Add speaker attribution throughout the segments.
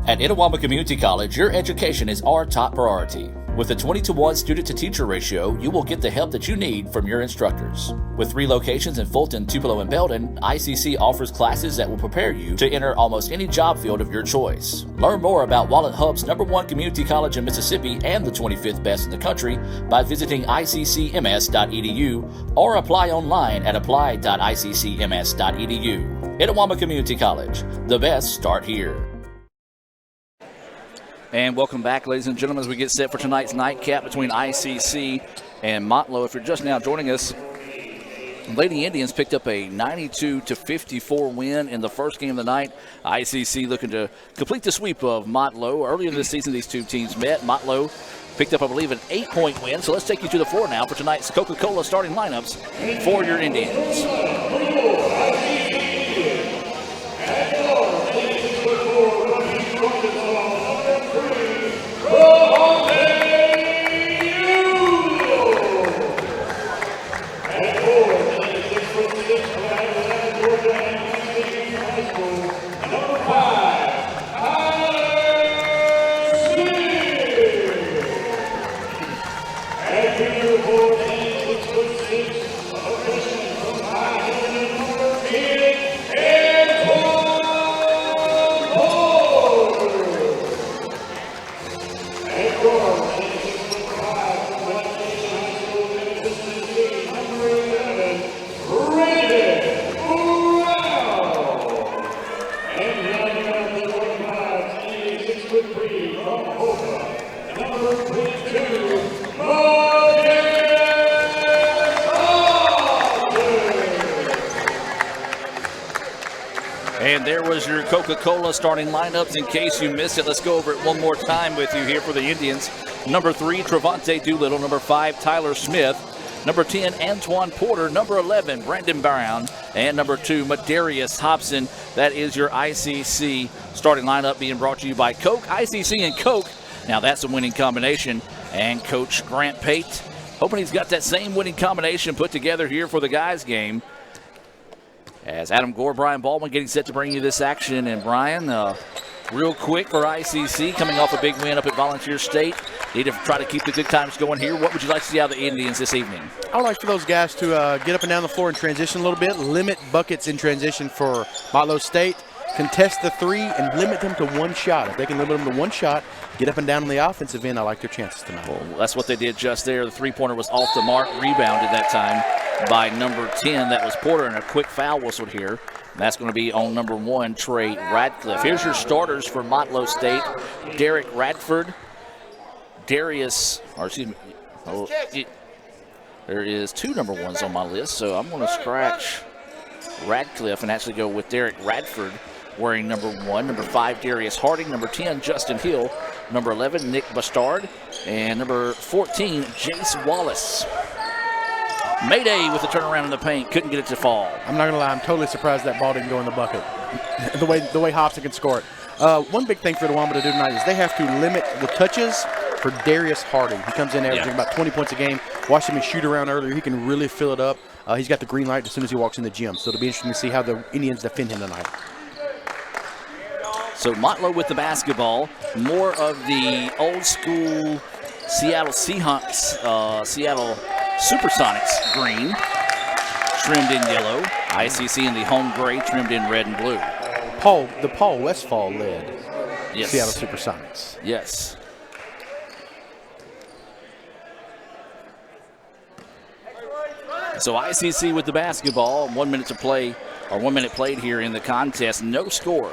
Speaker 1: At Itawamba Community College, your education is our top priority. With a 20-to-1 student-to-teacher ratio, you will get the help that you need from your instructors. With 3 locations in Fulton, Tupelo, and Belden, ICC offers classes that will prepare you to enter almost any job field of your choice. Learn more about Wallet Hub's #1 community college in Mississippi and the 25th best in the country by visiting iccms.edu or apply online at apply.iccms.edu. Itawamba Community College. The best start here. And welcome back, ladies and gentlemen, as we get set for tonight's nightcap between ICC and Motlow. If you're just now joining us, Lady Indians picked up a 92-54 win in the first game of the night. ICC looking to complete the sweep of Motlow. Earlier this season, these two teams met. Motlow picked up, I believe, an 8-point win. So let's take you to the floor now for tonight's Coca-Cola starting lineups for your Indians. And there was your Coca-Cola starting lineups. In case you missed it, let's go over it one more time with you here for the Indians. Number 3, Trevante Doolittle. Number 5, Tyler Smith. Number 10, Antoine Porter. Number 11, Brandon Brown. And number 2, Madarius Hobson. That is your ICC starting lineup being brought to you by Coke. ICC and Coke. Now that's a winning combination. And Coach Grant Pate, hoping he's got that same winning combination put together here for the guys' game. As Adam Gore, Brian Baldwin getting set to bring you this action. And Brian, real quick for ICC, coming off a big win up at Volunteer State. Need to try to keep the good times going here. What would you like to see out of the Indians this evening?
Speaker 2: I would like for those guys to get up and down the floor and transition a little bit, limit buckets in transition for Motlow State, contest the 3, and limit them to 1 shot. If they can limit them to 1 shot, get up and down on the offensive end, I like their chances tonight.
Speaker 1: Well, that's what they did just there. The 3-pointer was off the mark, rebounded that time by number 10. That was Porter, and a quick foul whistled here. And that's going to be on number 1, Trey Radcliffe. Here's your starters for Motlow State. Derek Radford, Darius, or excuse me, there is 2 number 1s on my list, so I'm going to scratch Radcliffe and actually go with Derek Radford wearing number 1. Number 5, Darius Harding. Number 10, Justin Hill. Number 11, Nick Bastard. And number 14, Jace Wallace. Mayday with the turnaround in the paint. Couldn't get it to fall.
Speaker 2: I'm not going to lie. I'm totally surprised that ball didn't go in the bucket. the way Hobson can score it. One big thing for the Itawamba to do tonight is they have to limit the touches for Darius Harding. He comes in averaging about 20 points a game. Watched him shoot around earlier. He can really fill it up. He's got the green light as soon as he walks in the gym. So it'll be interesting to see how the Indians defend him tonight.
Speaker 1: So Motlow with the basketball. More of the old school Seattle Seahawks, Seattle Supersonics green, trimmed in yellow. ICC in the home gray, trimmed in red and blue.
Speaker 2: The Paul Westphal led Seattle Supersonics.
Speaker 1: Yes. So ICC with the basketball, 1 minute to play, or 1 minute played here in the contest. No score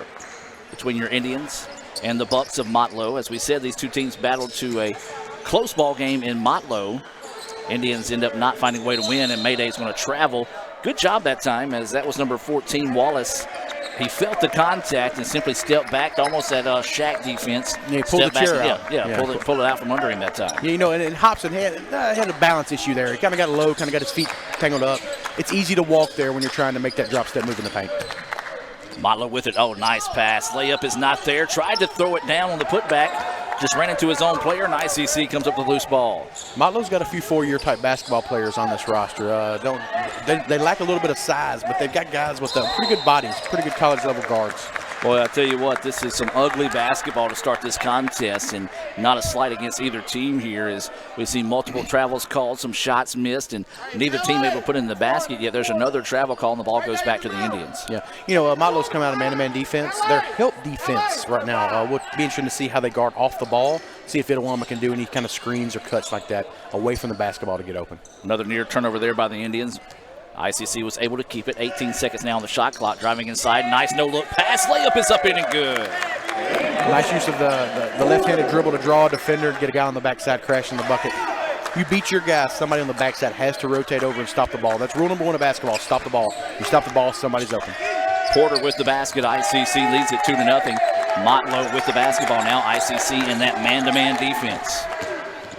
Speaker 1: between your Indians and the Bucks of Motlow. As we said, these two teams battled to a close ball game in Motlow. Indians end up not finding a way to win, and Mayday's going to travel. Good job that time, as that was number 14, Wallace. He felt the contact and simply stepped back, almost that Shaq defense.
Speaker 2: Yeah, he pulled the chair out.
Speaker 1: Pulled it out from under him that time.
Speaker 2: Yeah, you know, and Hobson had a balance issue there. He kind of got low, kind of got his feet tangled up. It's easy to walk there when you're trying to make that drop step move in the paint.
Speaker 1: Motlow with it. Oh, nice pass. Layup is not there. Tried to throw it down on the putback. Just ran into his own player, and ICC comes up with a loose ball.
Speaker 2: Motlow's got a few four-year type basketball players on this roster. They lack a little bit of size, but they've got guys with pretty good bodies, pretty good college-level guards.
Speaker 1: Boy, I tell you what, this is some ugly basketball to start this contest, and not a slight against either team here, as we've seen multiple travels called, some shots missed, and neither team able to put it in the basket yet. There's another travel call, and the ball goes back to the Indians.
Speaker 2: Yeah, you know, Motlow's come out of man-to-man defense. They're help defense right now. Would be interesting to see how they guard off the ball, see if Itawamba can do any kind of screens or cuts like that away from the basketball to get open.
Speaker 1: Another near turnover there by the Indians. ICC was able to keep it. 18 seconds now on the shot clock. Driving inside. Nice no-look pass. Layup is up in and good.
Speaker 2: Nice use of the left-handed dribble to draw a defender and get a guy on the backside crashing the bucket. You beat your guy, somebody on the backside has to rotate over and stop the ball. That's rule number one of basketball, stop the ball. You stop the ball, somebody's open.
Speaker 1: Porter with the basket. ICC leads it 2-0. Motlow with the basketball now. ICC in that man-to-man defense.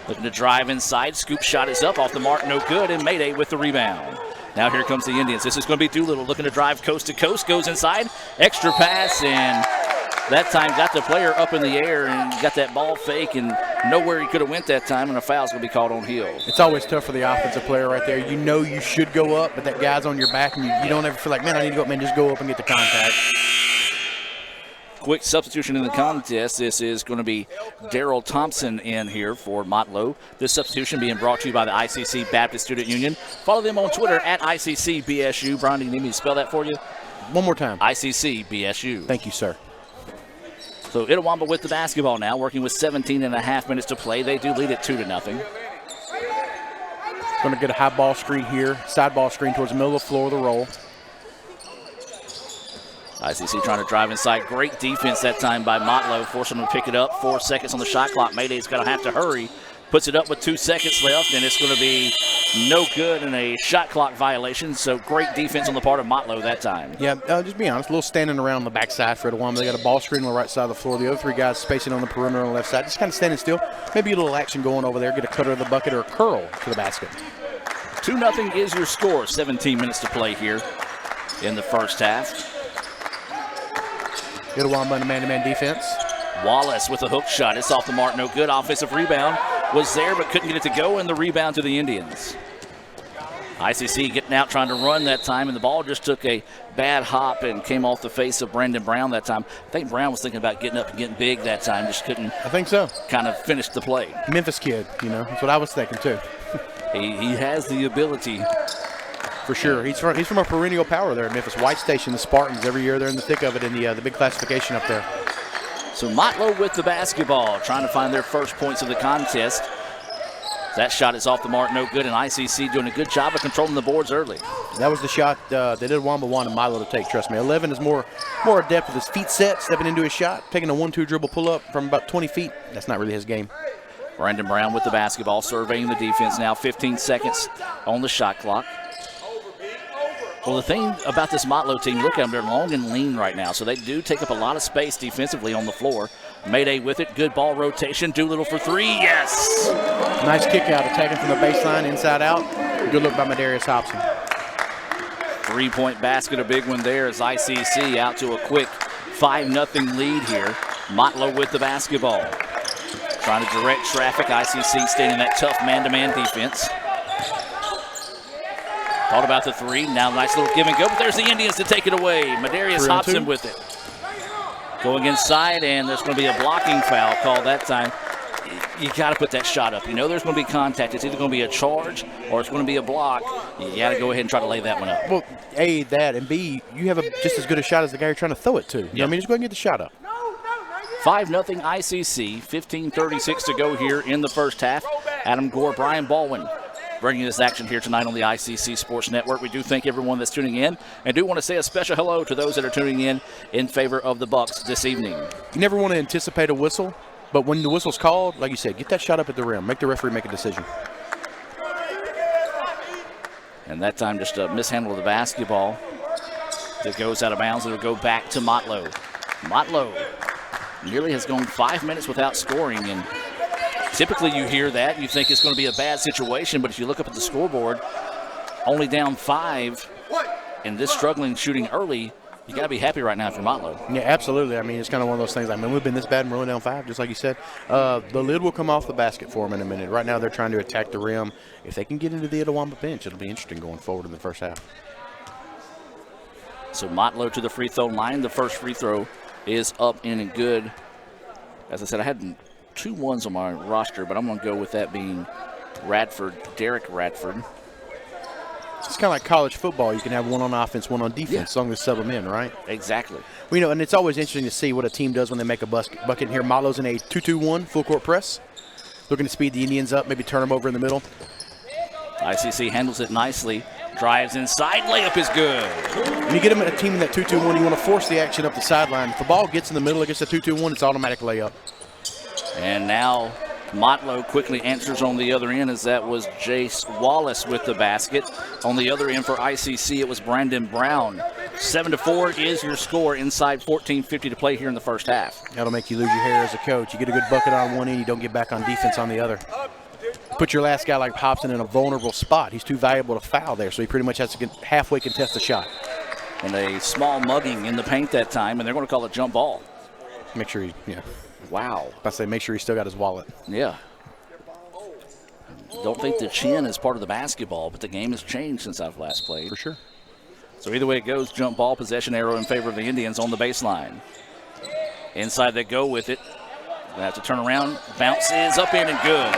Speaker 1: Looking to drive inside. Scoop shot is up off the mark. No good. And Mayday with the rebound. Now here comes the Indians. This is going to be Doolittle looking to drive coast to coast. Goes inside. Extra pass, and that time got the player up in the air and got that ball fake, and nowhere he could have went that time, and a foul's going to be called on Hill.
Speaker 2: It's always tough for the offensive player right there. You know you should go up, but that guy's on your back, and you don't ever feel like, man, I need to go up. Man, just go up and get the contact.
Speaker 1: Quick substitution in the contest. This is going to be Daryl Thompson in here for Motlow. This substitution being brought to you by the ICC Baptist Student Union. Follow them on Twitter at ICCBSU. Brian, do you need me to spell that for you?
Speaker 2: One more time.
Speaker 1: ICCBSU.
Speaker 2: Thank you, sir.
Speaker 1: So Itawamba with the basketball now, working with 17.5 minutes to play. They do lead it 2-0.
Speaker 2: Going to get a high ball screen here, side ball screen towards the middle of the floor of the roll.
Speaker 1: ICC trying to drive inside. Great defense that time by Motlow, forcing him to pick it up. 4 seconds on the shot clock. Mayday's going to have to hurry. Puts it up with 2 seconds left, and it's going to be no good and a shot clock violation. So great defense on the part of Motlow that time.
Speaker 2: Yeah, just be honest, a little standing around on the backside for Itawamba. They got a ball screen on the right side of the floor. The other 3 guys spacing on the perimeter on the left side, just kind of standing still. Maybe a little action going over there, get a cutter of the bucket or a curl to the basket.
Speaker 1: 2-0 is your score. 17 minutes to play here in the first half.
Speaker 2: Itawamba in a man-to-man defense.
Speaker 1: Wallace with a hook shot. It's off the mark, no good. Offensive rebound was there, but couldn't get it to go, and the rebound to the Indians. ICC getting out, trying to run that time, and the ball just took a bad hop and came off the face of Brandon Brown that time. I think Brown was thinking about getting up and getting big that time, just couldn't.
Speaker 2: I think so.
Speaker 1: Kind of finish the play.
Speaker 2: Memphis kid, you know, that's what I was thinking too.
Speaker 1: He has the ability.
Speaker 2: For sure. He's from a perennial power there at Memphis. White Station, the Spartans, every year they're in the thick of it in the big classification up there.
Speaker 1: So Motlow with the basketball, trying to find their first points of the contest. That shot is off the mark, no good, and ICC doing a good job of controlling the boards early.
Speaker 2: That was the shot that Itawamba wanted Motlow to take, trust me. 11 is more adept with his feet set, stepping into his shot, taking a 1-2 dribble pull-up from about 20 feet. That's not really his game.
Speaker 1: Brandon Brown with the basketball, surveying the defense now. 15 seconds on the shot clock. Well, the thing about this Motlow team, look at them, they're long and lean right now, so they do take up a lot of space defensively on the floor. Mayday with it, good ball rotation. Doolittle for 3, yes!
Speaker 2: Nice kick out, attacking from the baseline, inside out. Good look by Madarius Hobson.
Speaker 1: 3-point basket, a big one there as ICC out to a quick 5-0 lead here. Motlow with the basketball. Trying to direct traffic, ICC staying in that tough man-to-man defense. Thought about the 3, now nice little give and go, but there's the Indians to take it away. Madarius Hobson with it. Going inside, and there's going to be a blocking foul called that time. You got to put that shot up. You know there's going to be contact. It's either going to be a charge or it's going to be a block. You got to go ahead and try to lay that one up.
Speaker 2: Well, A, that, and B, you have just as good a shot as the guy you're trying to throw it to. You know what I mean? Just go ahead and get the shot up.
Speaker 1: 5-0 ICC, 15:36 to go here in the first half. Adam Gore, Brian Baldwin bringing this action here tonight on the ICC Sports Network. We do thank everyone that's tuning in and do want to say a special hello to those that are tuning in favor of the Bucks this evening.
Speaker 2: You never want to anticipate a whistle, but when the whistle's called, like you said, get that shot up at the rim. Make the referee make a decision.
Speaker 1: And that time just a mishandle of the basketball that goes out of bounds. It'll go back to Motlow. Motlow nearly has gone 5 minutes without scoring, and typically you hear that, you think it's going to be a bad situation, but if you look up at the scoreboard, only down 5, and this struggling shooting early, you got to be happy right now if you're Motlow.
Speaker 2: Yeah, absolutely. I mean, it's kind of one of those things. I mean, we've been this bad and we're only down 5, just like you said. The lid will come off the basket for them in a minute. Right now they're trying to attack the rim. If they can get into the Itawamba bench, it'll be interesting going forward in the first half.
Speaker 1: So Motlow to the free throw line. The first free throw is up in and good. As I said, I had 2 ones on my roster, but I'm going to go with that being Derek Radford.
Speaker 2: It's kind of like college football. You can have one on offense, one on defense, as long as they sub them in, right?
Speaker 1: Exactly.
Speaker 2: Well, and it's always interesting to see what a team does when they make a bucket. Here, Motlow's in a 2-2-1 full court press, looking to speed the Indians up, maybe turn them over in the middle.
Speaker 1: ICC handles it nicely, drives inside, layup is good.
Speaker 2: When you get them at a team in that 2-2-1, you want to force the action up the sideline. If the ball gets in the middle against a 2-2-1, it's automatic layup.
Speaker 1: And now Motlow quickly answers on the other end, as that was Jace Wallace with the basket. On the other end for ICC, it was Brandon Brown. 7-4 is your score inside 14:50 to play here in the first half.
Speaker 2: That'll make you lose your hair as a coach. You get a good bucket on one end, you don't get back on defense on the other. Put your last guy like Hobson in a vulnerable spot. He's too valuable to foul there, so he pretty much has to halfway contest the shot.
Speaker 1: And a small mugging in the paint that time, and they're going to call it jump ball.
Speaker 2: Make sure
Speaker 1: Wow.
Speaker 2: I say make sure he's still got his wallet.
Speaker 1: Yeah. Don't think the chin is part of the basketball, but the game has changed since I've last played.
Speaker 2: For sure.
Speaker 1: So either way it goes, jump ball, possession arrow in favor of the Indians on the baseline. Inside they go with it. They have to turn around. Bounces up in and good.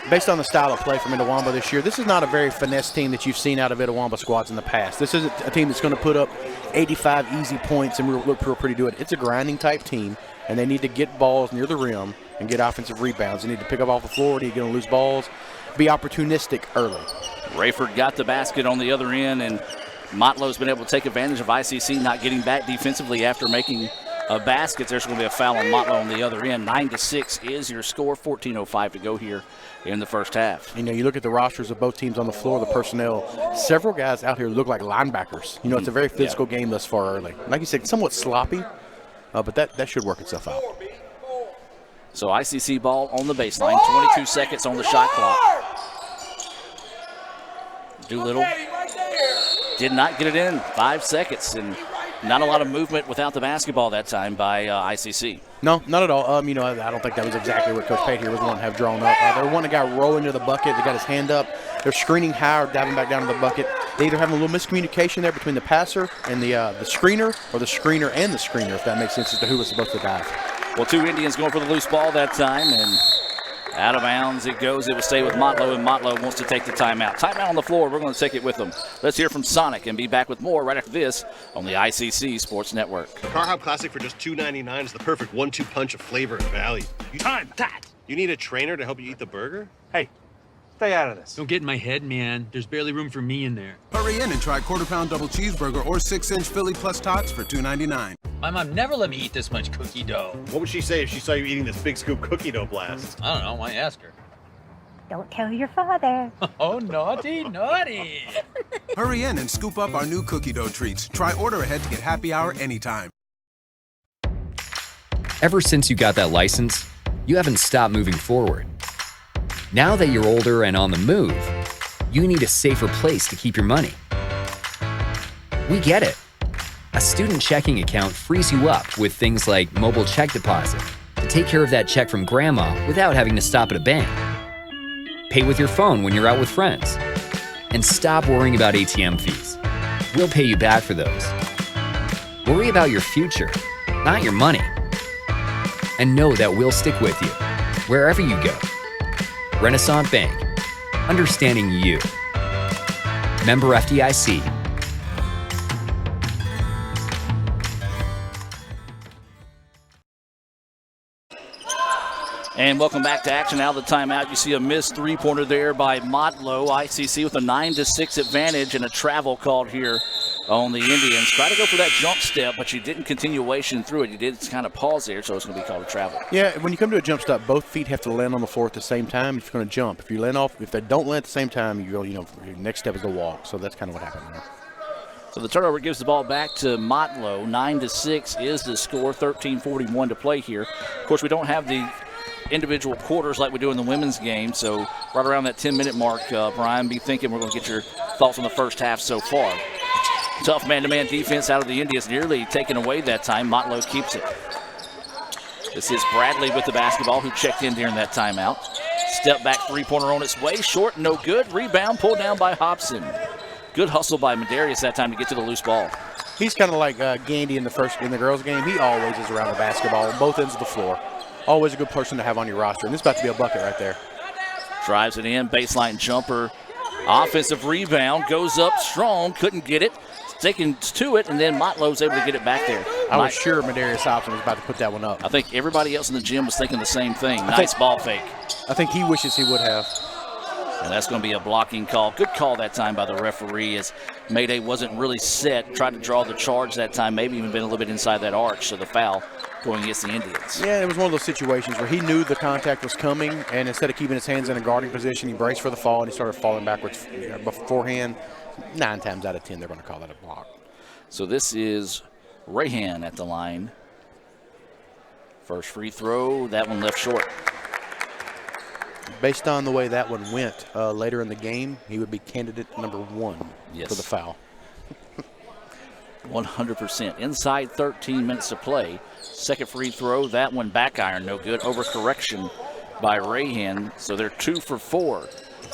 Speaker 2: Based on the style of play from Itawamba this year, this is not a very finesse team that you've seen out of Itawamba squads in the past. This isn't a team that's going to put up 85 easy points and look pretty good. It's a grinding type team, and they need to get balls near the rim and get offensive rebounds. They need to pick up off the floor. They need to get on loose balls, be opportunistic early.
Speaker 1: Rayford got the basket on the other end, and Motlow's been able to take advantage of ICC not getting back defensively after making a basket. There's going to be a foul on Motlow on the other end. 9-6 is your score. 14:05 to go here in the first half.
Speaker 2: You look at the rosters of both teams on the floor, the personnel. Several guys out here look like linebackers. It's a very physical game thus far early. Like you said, somewhat sloppy, but that should work itself out.
Speaker 1: So ICC ball on the baseline. 22 seconds on the shot clock. Doolittle did not get it in. 5 seconds, and not a lot of movement without the basketball that time by ICC.
Speaker 2: No, not at all. I don't think that was exactly what Coach Pate here was wanting to have drawn up. They want a guy rolling to the bucket. They got his hand up. They're screening high or diving back down to the bucket. They either have a little miscommunication there between the passer and the screener, or the screener and the screener, if that makes sense, as to who was supposed to dive.
Speaker 1: Well, 2 Indians going for the loose ball that time, and out of bounds it goes. It will stay with Motlow, and Motlow wants to take the timeout. Timeout on the floor. We're going to take it with them. Let's hear from Sonic and be back with more right after this on the ICC Sports Network.
Speaker 3: Car Hop Classic for just $2.99 is the perfect 1-2 punch of flavor and value.
Speaker 4: Time that!
Speaker 3: You need a trainer to help you eat the burger?
Speaker 4: Hey, stay out of this.
Speaker 5: Don't get in my head, man. There's barely room for me in there.
Speaker 6: Hurry in and try quarter-pound double cheeseburger or 6-inch Philly plus tots for $2.99.
Speaker 5: My mom never let me eat this much cookie dough.
Speaker 3: What would she say if she saw you eating this big scoop cookie dough blast?
Speaker 5: I don't know. Why ask her?
Speaker 7: Don't tell your father.
Speaker 5: Oh, naughty, naughty.
Speaker 6: Hurry in and scoop up our new cookie dough treats. Try order ahead to get happy hour anytime.
Speaker 8: Ever since you got that license, you haven't stopped moving forward. Now that you're older and on the move, you need a safer place to keep your money. We get it. A student checking account frees you up with things like mobile check deposit to take care of that check from grandma without having to stop at a bank. Pay with your phone when you're out with friends. And stop worrying about ATM fees. We'll pay you back for those. Worry about your future, not your money. And know that we'll stick with you, wherever you go. Renaissance Bank. Understanding you. Member FDIC.
Speaker 1: And welcome back to action. Out of the timeout, you see a missed three-pointer there by Motlow. ICC with a 9-6 advantage, and a travel called here on the Indians. Try to go for that jump step, but you didn't continuation through it. You did kind of pause there, so it's going to be called a travel.
Speaker 2: Yeah, when you come to a jump stop, both feet have to land on the floor at the same time if you're going to jump. If they don't land at the same time, you go, your next step is the walk. So that's kind of what happened there.
Speaker 1: So the turnover gives the ball back to Motlow. 9-6 is the score. 13:41 to play here. Of course, we don't have the individual quarters like we do in the women's game, so right around that 10-minute mark, Brian, be thinking we're going to get your thoughts on the first half so far. Tough man-to-man defense out of the Indians, nearly taken away that time. Motlow keeps it. This is Bradley with the basketball, who checked in during that timeout. Step back three-pointer on its way, short, no good. Rebound pulled down by Hobson. Good hustle by Medarius that time to get to the loose ball.
Speaker 2: He's kind of like Gandy in the girls' game. He always is around the basketball on both ends of the floor. Always a good person to have on your roster. And this is about to be a bucket right there.
Speaker 1: Drives it in, baseline jumper. Offensive rebound, goes up strong, couldn't get it. Sticking to it, and then Motlow's able to get it back there.
Speaker 2: I was sure Madarius Hobson was about to put that one up.
Speaker 1: I think everybody else in the gym was thinking the same thing. Nice ball fake.
Speaker 2: I think he wishes he would have.
Speaker 1: And that's going to be a blocking call. Good call that time by the referee as Mayday wasn't really set. Tried to draw the charge that time, maybe even been a little bit inside that arch. So the foul going against the Indians.
Speaker 2: Yeah, it was one of those situations where he knew the contact was coming, and instead of keeping his hands in a guarding position, he braced for the fall, and he started falling backwards beforehand. 9 times out of 10, they're going to call that a block.
Speaker 1: So this is Rahan at the line. First free throw, that one left short.
Speaker 2: Based on the way that one went later in the game, he would be candidate number 1 for the foul.
Speaker 1: 100%. Inside 13 minutes to play. Second free throw, that one back iron, no good. Overcorrection by Rahan. So they're 2 for 4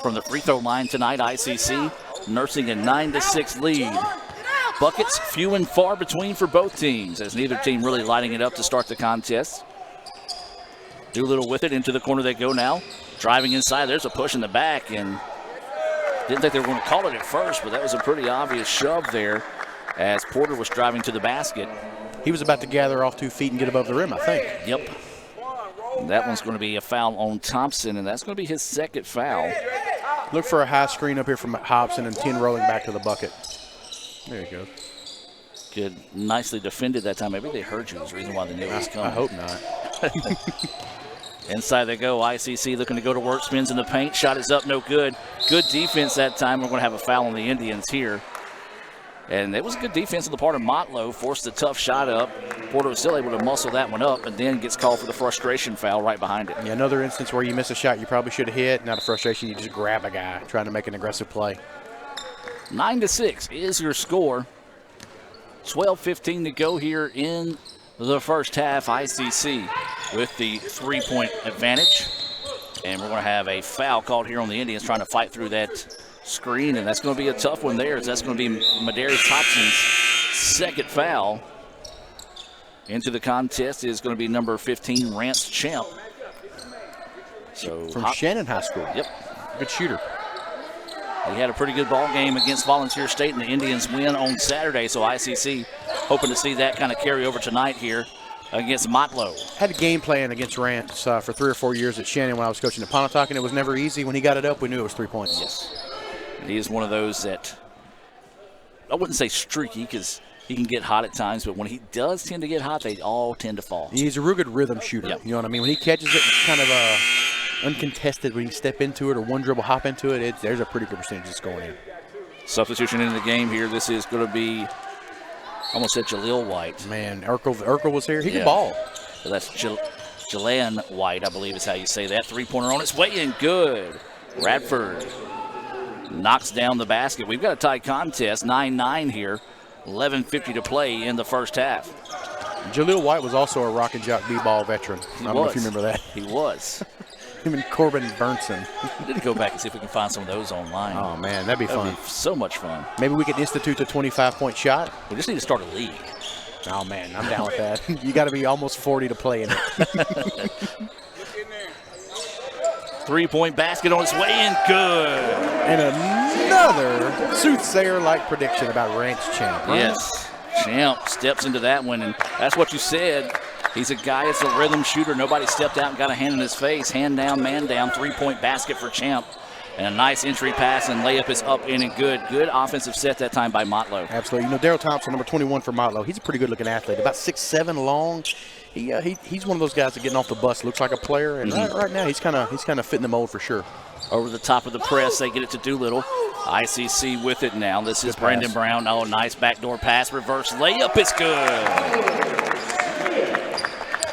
Speaker 1: from the free throw line tonight. ICC nursing a 9-6 lead. Buckets few and far between for both teams as neither team really lighting it up to start the contest. Doolittle with it, into the corner they go now. Driving inside, there's a push in the back, and didn't think they were going to call it at first, but that was a pretty obvious shove there as Porter was driving to the basket.
Speaker 2: He was about to gather off 2 feet and get above the rim, I think.
Speaker 1: Yep. And that one's going to be a foul on Thompson, and that's going to be his second foul.
Speaker 2: Look for a high screen up here from Hobson and 10 rolling back to the bucket. There you go.
Speaker 1: Good. Nicely defended that time. Maybe they heard you. That's the reason why they knew it was coming.
Speaker 2: I hope not.
Speaker 1: Inside they go. ICC looking to go to work. Spins in the paint. Shot is up. No good. Good defense that time. We're going to have a foul on the Indians here. And it was a good defense on the part of Motlow. Forced a tough shot up. Porter was still able to muscle that one up and then gets called for the frustration foul right behind it.
Speaker 2: Yeah, another instance where you miss a shot you probably should have hit. Not a frustration. You just grab a guy trying to make an aggressive play.
Speaker 1: 9-6 is your score. 12:15 to go here in the first half. ICC with the 3-point advantage. And we're going to have a foul called here on the Indians trying to fight through that screen. And that's going to be a tough one there as that's going to be Madarius Hobson's second foul. Into the contest is going to be number 15, Rance Champ. So
Speaker 2: from Shannon High School.
Speaker 1: Yep.
Speaker 2: Good shooter.
Speaker 1: He had a pretty good ball game against Volunteer State, and the Indians win on Saturday. So ICC hoping to see that kind of carry over tonight here against Motlow.
Speaker 2: Had a game plan against Rance for 3 or 4 years at Shannon when I was coaching at Pontotoc, and it was never easy. When he got it up, we knew it was 3 points.
Speaker 1: Yes. He is one of those that, I wouldn't say streaky because he can get hot at times, but when he does tend to get hot, they all tend to fall.
Speaker 2: He's a real good rhythm shooter. Yep. You know what I mean? When he catches it, it's kind of uncontested. When you step into it or one dribble hop into it, there's a pretty good percentage that's going in.
Speaker 1: Substitution into the game here. This is going to be, I almost said Jaleel White.
Speaker 2: Man, Urkel was here. He can ball.
Speaker 1: So that's Jalen White, I believe is how you say that. 3-pointer on its way in. Good. Radford knocks down the basket. We've got a tight contest. 9-9 here. 11:50 to play in the first half.
Speaker 2: Jaleel White was also a Rock and Jock B-ball veteran. I don't know if you remember that.
Speaker 1: He was.
Speaker 2: Him and Corbin Burnson.
Speaker 1: We need to go back and see if we can find some of those online.
Speaker 2: Oh, man, that'd be fun.
Speaker 1: So much fun.
Speaker 2: Maybe we could institute a 25-point shot.
Speaker 1: We just need to start a league.
Speaker 2: Oh, man, I'm down with that. You got to be almost 40 to play in it.
Speaker 1: 3-point basket on its way in. Good.
Speaker 2: And another soothsayer-like prediction about Rance Champ. Right?
Speaker 1: Yes. Champ steps into that one, and that's what you said. He's a guy that's a rhythm shooter. Nobody stepped out and got a hand in his face. Hand down, man down, 3-point basket for Champ. And a nice entry pass and layup is up in and good. Good offensive set that time by Motlow.
Speaker 2: Absolutely. You know, Daryl Thompson, number 21 for Motlow, he's a pretty good-looking athlete. About 6'7" long. He's one of those guys that getting off the bus looks like a player, and right now he's kind of fitting the mold for sure.
Speaker 1: Over the top of the press, they get it to Doolittle. ICC with it now. This is Brandon Brown. Oh, nice backdoor pass. Reverse layup. It's good.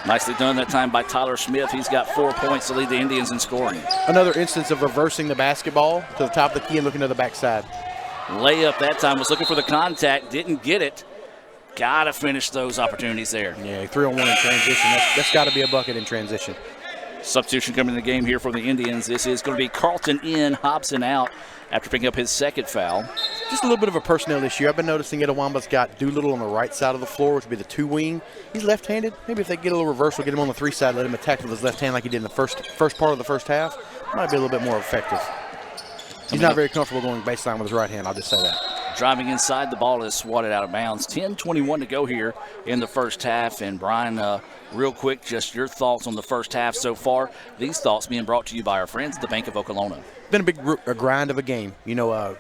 Speaker 1: Nicely done that time by Tyler Smith. He's got 4 points to lead the Indians in scoring.
Speaker 2: Another instance of reversing the basketball to the top of the key and looking to the backside.
Speaker 1: Layup that time. Was looking for the contact. Didn't get it. Got to finish those opportunities there.
Speaker 2: Yeah, 3-on-1 in transition. That's got to be a bucket in transition.
Speaker 1: Substitution coming in the game here for the Indians. This is going to be Carlton in, Hobson out after picking up his second foul.
Speaker 2: Just a little bit of a personnel issue. I've been noticing Itawamba's got Doolittle on the right side of the floor, which would be the 2 wing. He's left-handed. Maybe if they get a little reversal, get him on the 3 side, let him attack with his left hand like he did in the first part of the first half, might be a little bit more effective. He's not very comfortable going baseline with his right hand, I'll just say that.
Speaker 1: Driving inside, the ball is swatted out of bounds. 10:21 to go here in the first half. And Brian, real quick, just your thoughts on the first half so far. These thoughts being brought to you by our friends at the Bank of Okolona.
Speaker 2: Been a grind of a game. You know,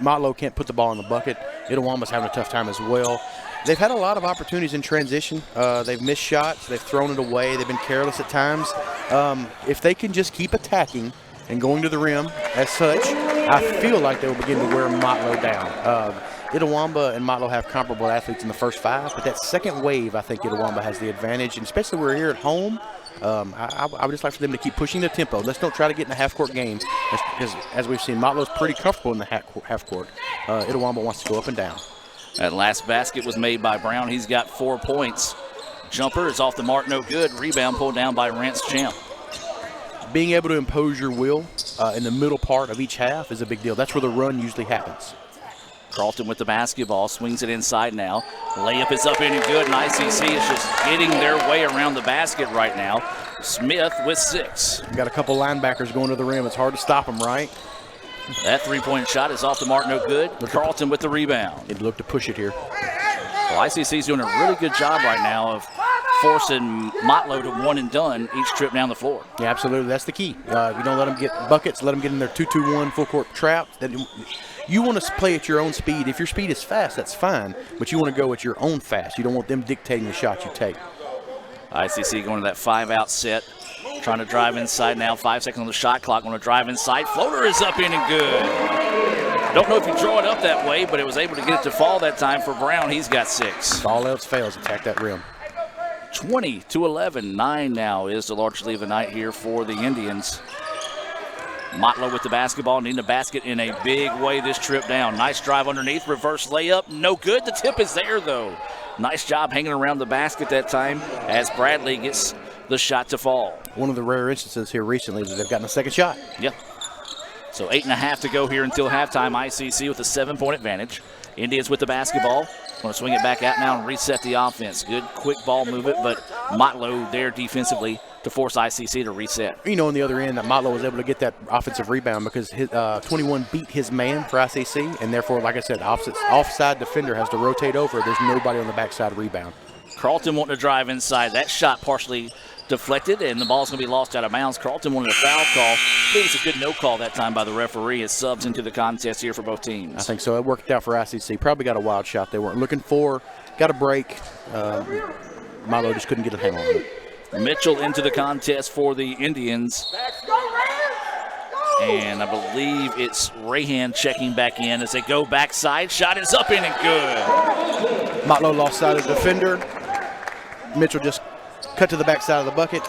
Speaker 2: Motlow can't put the ball in the bucket. Itawamba's having a tough time as well. They've had a lot of opportunities in transition. They've missed shots. They've thrown it away. They've been careless at times. If they can just keep attacking and going to the rim as such, I feel like they will begin to wear Motlow down. Itawamba and Motlow have comparable athletes in the first 5, but that second wave, I think Itawamba has the advantage, and especially we're here at home. I would just like for them to keep pushing the tempo. Let's don't try to get in a half-court game, because as we've seen, Motlow's pretty comfortable in the half-court. Itawamba wants to go up and down.
Speaker 1: That last basket was made by Brown. He's got 4 points. Jumper is off the mark, no good. Rebound pulled down by Rance Champ.
Speaker 2: Being able to impose your will in the middle part of each half is a big deal. That's where the run usually happens.
Speaker 1: Carlton with the basketball, swings it inside now. Layup is up in and good, and ICC is just getting their way around the basket right now. Smith with 6.
Speaker 2: Got a couple linebackers going to the rim. It's hard to stop them, right?
Speaker 1: That 3-point shot is off the mark, no good. Carlton with the rebound.
Speaker 2: They'd look to push it here.
Speaker 1: Well, ICC's doing a really good job right now of forcing Motlow to one and done each trip down the floor.
Speaker 2: Yeah, absolutely. That's the key. You don't let them get buckets. Let them get in their 2-2-1 full-court trap. You want to play at your own speed. If your speed is fast, that's fine, but you want to go at your own fast. You don't want them dictating the shot you take.
Speaker 1: ICC going to that 5-out set, trying to drive inside now. 5 seconds on the shot clock. Going to drive inside. Floater is up in and good. Don't know if you draw it up that way, but it was able to get it to fall that time for Brown. He's got 6.
Speaker 2: If all else fails, attack that rim.
Speaker 1: 20-11. 9 now is the largest lead of the night here for the Indians. Motlow with the basketball, needing a basket in a big way this trip down. Nice drive underneath, reverse layup, no good. The tip is there, though. Nice job hanging around the basket that time as Bradley gets the shot to fall.
Speaker 2: One of the rare instances here recently is that they've gotten a second shot.
Speaker 1: Yep. So 8.5 to go here until halftime. ICC with a 7-point advantage. Indians with the basketball. Going to swing it back out now and reset the offense. Good quick ball movement, but Motlow there defensively to force ICC to reset.
Speaker 2: You know, on the other end, that Motlow was able to get that offensive rebound because his 21 beat his man for ICC, and therefore, like I said, offside defender has to rotate over. There's nobody on the backside rebound.
Speaker 1: Carlton wanting to drive inside. That shot partially deflected, and the ball's going to be lost out of bounds. Carlton wanted a foul call. I think it was a good no call that time by the referee as subs into the contest here for both teams.
Speaker 2: I think so. It worked out for ICC. Probably got a wild shot they weren't looking for. Got a break. Motlow just couldn't get a handle on it.
Speaker 1: Mitchell into the contest for the Indians. And I believe it's Rahan checking back in as they go backside. Shot is up in and good.
Speaker 2: Motlow lost side of the defender. Mitchell just cut to the backside of the bucket.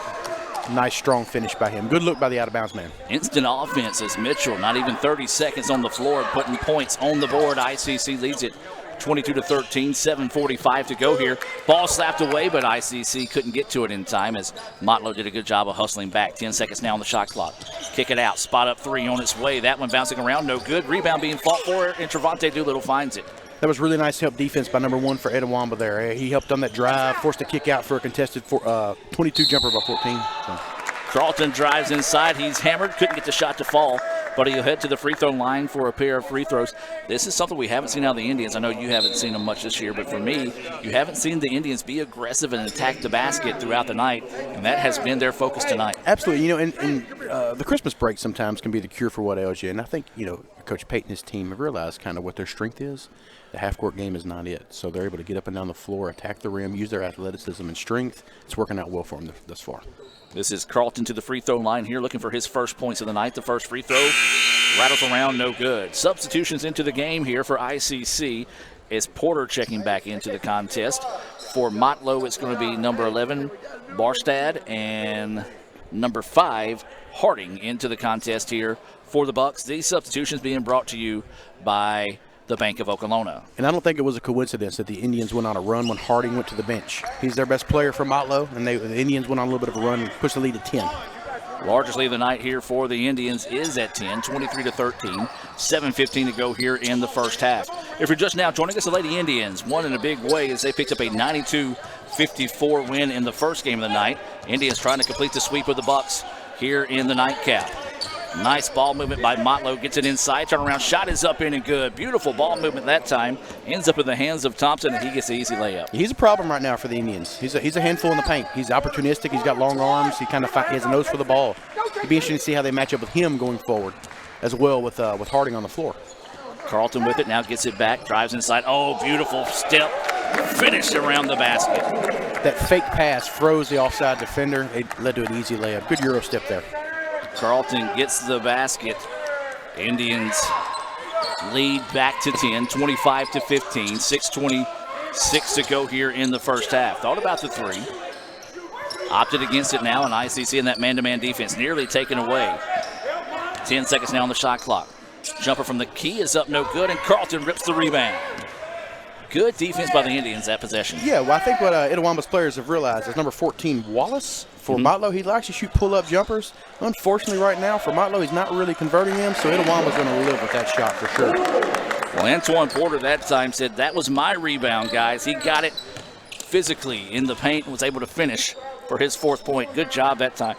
Speaker 2: Nice, strong finish by him. Good look by the out-of-bounds man.
Speaker 1: Instant offense as Mitchell, not even 30 seconds on the floor, putting points on the board. ICC leads it 22-13, 7:45 to go here. Ball slapped away, but ICC couldn't get to it in time as Motlow did a good job of hustling back. 10 seconds now on the shot clock. Kick it out, spot up 3 on its way. That one bouncing around, no good. Rebound being fought for, and Trevante Doolittle finds it.
Speaker 2: That was really nice help defense by number 1 for Itawamba there. He helped on that drive, forced a kick out for a contested 22 jumper by 14. So.
Speaker 1: Carlton drives inside. He's hammered, couldn't get the shot to fall, but he'll head to the free throw line for a pair of free throws. This is something we haven't seen out of the Indians. I know you haven't seen them much this year, but for me, you haven't seen the Indians be aggressive and attack the basket throughout the night, and that has been their focus tonight.
Speaker 2: Absolutely. You know, and the Christmas break sometimes can be the cure for what ails you, and I think, you know, Coach Payton and his team have realized kind of what their strength is. The half-court game is not it, so they're able to get up and down the floor, attack the rim, use their athleticism and strength. It's working out well for them thus far.
Speaker 1: This is Carlton to the free throw line here, looking for his first points of the night. The first free throw rattles around, no good. Substitutions into the game here for ICC is Porter checking back into the contest. For Motlow, it's going to be number 11, Barstad, and number 5, Harding into the contest here for the Bucks. These substitutions being brought to you by the Bank of Okolona.
Speaker 2: And I don't think it was a coincidence that the Indians went on a run when Harding went to the bench. He's their best player for Motlow, and the Indians went on a little bit of a run and pushed the lead to 10.
Speaker 1: Largest lead of the night here for the Indians is at 10, 23-13, 7:15 to go here in the first half. If you're just now joining us, the Lady Indians won in a big way as they picked up a 92-54 win in the first game of the night. Indians trying to complete the sweep of the Bucks here in the nightcap. Nice ball movement by Motlow. Gets it inside. Turnaround shot is up in and good. Beautiful ball movement that time. Ends up in the hands of Thompson, and he gets the easy layup.
Speaker 2: He's a problem right now for the Indians. He's a handful in the paint. He's opportunistic. He's got long arms. He has a nose for the ball. It'd be interesting to see how they match up with him going forward, as well with Harding on the floor.
Speaker 1: Carlton with it. Now gets it back. Drives inside. Oh, beautiful step. Finish around the basket.
Speaker 2: That fake pass froze the offside defender. It led to an easy layup. Good Euro step there.
Speaker 1: Carlton gets the basket. Indians lead back to 10, 25-15, 6:26 to go here in the first half. Thought about the three. Opted against it now, and ICC in that man-to-man defense nearly taken away. 10 seconds now on the shot clock. Jumper from the key is up, no good, and Carlton rips the rebound. Good defense by the Indians that possession.
Speaker 2: Yeah, well, I think what Itawamba's players have realized is number 14, Wallace, for Motlow, he likes to shoot pull-up jumpers. Unfortunately, right now, for Motlow, he's not really converting them, so Itawamba's going to live with that shot for sure.
Speaker 1: Well, Antoine Porter that time said, that was my rebound, guys. He got it physically in the paint and was able to finish for his fourth point. Good job that time.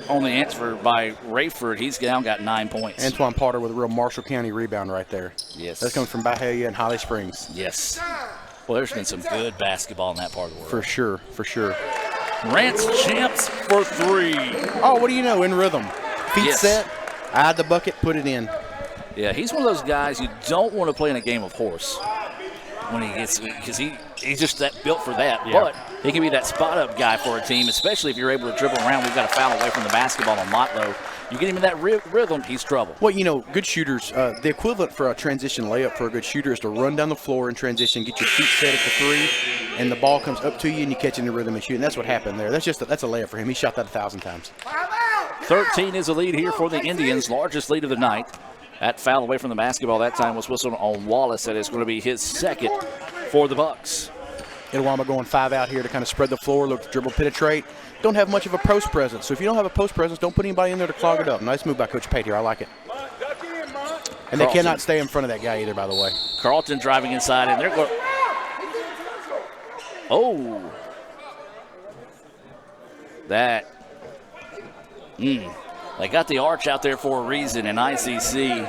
Speaker 1: Only answered by Rayford. He's now got 9 points.
Speaker 2: Antoine Porter with a real Marshall County rebound right there.
Speaker 1: Yes.
Speaker 2: That comes from Bahia and Holly Springs.
Speaker 1: Yes. Well, there's been some good basketball in that part of the world.
Speaker 2: For sure, for sure.
Speaker 1: Rance Champs for three.
Speaker 2: Oh, what do you know? In rhythm. Feet
Speaker 1: Yes.
Speaker 2: set, eyed the bucket, put it in.
Speaker 1: Yeah, he's one of those guys you don't want to play in a game of horse when he gets, because he's just that built for that.
Speaker 2: Yeah.
Speaker 1: But he can be that spot-up guy for a team, especially if you're able to dribble around. We've got a foul away from the basketball on Motlow. You get him in that rhythm, he's trouble.
Speaker 2: Well, you know, good shooters, the equivalent for a transition layup for a good shooter is to run down the floor in transition, get your feet set at the three, and the ball comes up to you and you catch it in the rhythm and shoot. And that's what happened there. That's a layup for him. He shot that 1,000 times.
Speaker 1: 13 is the lead here for the Indians, largest lead of the night. That foul away from the basketball that time was whistled on Wallace. That is going to be his second for the Bucks.
Speaker 2: Itawamba going 5 out here to kind of spread the floor, look to dribble, penetrate. Don't have much of a post presence. So if you don't have a post presence, don't put anybody in there to clog it up. Nice move by Coach Pate here. I like it. And they cannot stay in front of that guy either, by the way.
Speaker 1: Carlton driving inside, and they're going. Oh. That. They got the arch out there for a reason, and ICC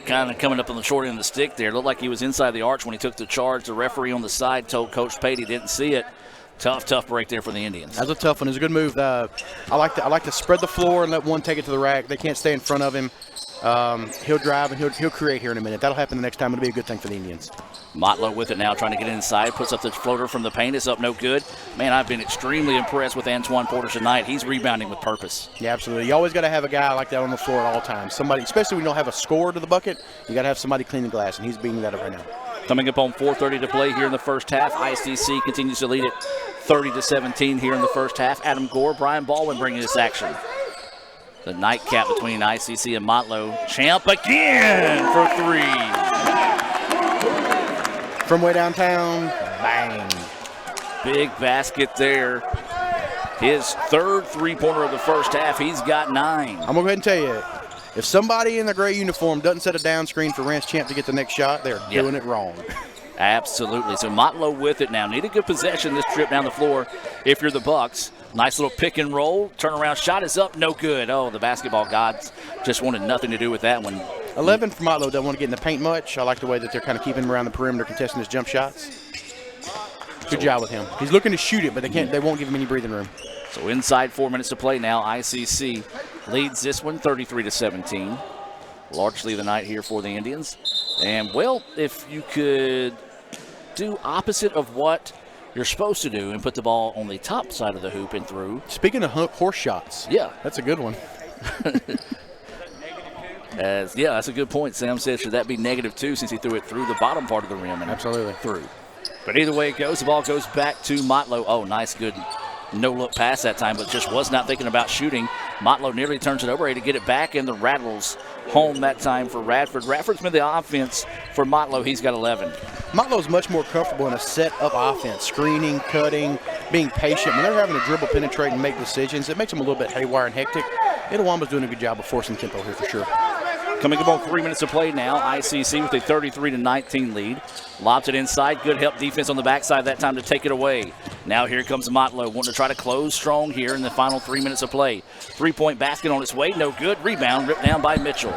Speaker 1: kind of coming up on the short end of the stick there. Looked like he was inside the arch when he took the charge. The referee on the side told Coach Pate he didn't see it. Tough break there for the Indians.
Speaker 2: That's a tough one. It's a good move. I like to spread the floor and let one take it to the rack. They can't stay in front of him. He'll drive and he'll create here in a minute. That'll happen the next time. It'll be a good thing for the Indians.
Speaker 1: Motlow with it now, trying to get inside. Puts up the floater from the paint. It's up, no good. Man, I've been extremely impressed with Antoine Porter tonight. He's rebounding with purpose.
Speaker 2: Yeah, absolutely. You always got to have a guy like that on the floor at all times. Somebody, especially when you don't have a score to the bucket, you got to have somebody clean the glass, and he's being that right now.
Speaker 1: Coming up on 4:30 to play here in the first half. ICC continues to lead it 30-17 here in the first half. Adam Gore, Brian Baldwin bringing this action. The nightcap between ICC and Motlow. Champ again for three.
Speaker 2: From way downtown, bang.
Speaker 1: Big basket there. His third three-pointer of the first half. He's got 9.
Speaker 2: I'm going to go ahead and tell you, if somebody in the gray uniform doesn't set a down screen for Rance Champ to get the next shot, they're doing it wrong.
Speaker 1: Absolutely. So Motlow with it now. Need a good possession this trip down the floor if you're the Bucks. Nice little pick and roll. Turnaround shot is up. No good. Oh, the basketball gods just wanted nothing to do with that one.
Speaker 2: 11 for Motlow. Doesn't want to get in the paint much. I like the way that they're kind of keeping him around the perimeter, contesting his jump shots. Good job with him. He's looking to shoot it, but they won't give him any breathing room.
Speaker 1: So inside 4 minutes to play now. ICC leads this one 33-17. Largely the night here for the Indians. And, well, if you could do opposite of what you're supposed to do and put the ball on the top side of the hoop and through.
Speaker 2: Speaking of horse shots.
Speaker 1: Yeah.
Speaker 2: That's a good one.
Speaker 1: Yeah, that's a good point. Sam said, should that be -2 since he threw it through the bottom part of the rim and
Speaker 2: absolutely
Speaker 1: through. But either way it goes, the ball goes back to Motlow. Oh, nice, good no-look pass that time, but just was not thinking about shooting. Motlow nearly turns it over, to get it back, and the Rattles home that time for Radford. Radford's been the offense for Motlow. He's got 11.
Speaker 2: Motlow's much more comfortable in a set-up offense, screening, cutting, being patient. When they're having to dribble, penetrate, and make decisions, it makes them a little bit haywire and hectic. Itawamba's doing a good job of forcing tempo here for sure.
Speaker 1: Coming up on 3 minutes of play now, ICC with a 33-19 lead. Lobs it inside. Good help defense on the backside that time to take it away. Now here comes Motlow wanting to try to close strong here in the final 3 minutes of play. Three-point basket on its way. No good. Rebound ripped down by Mitchell.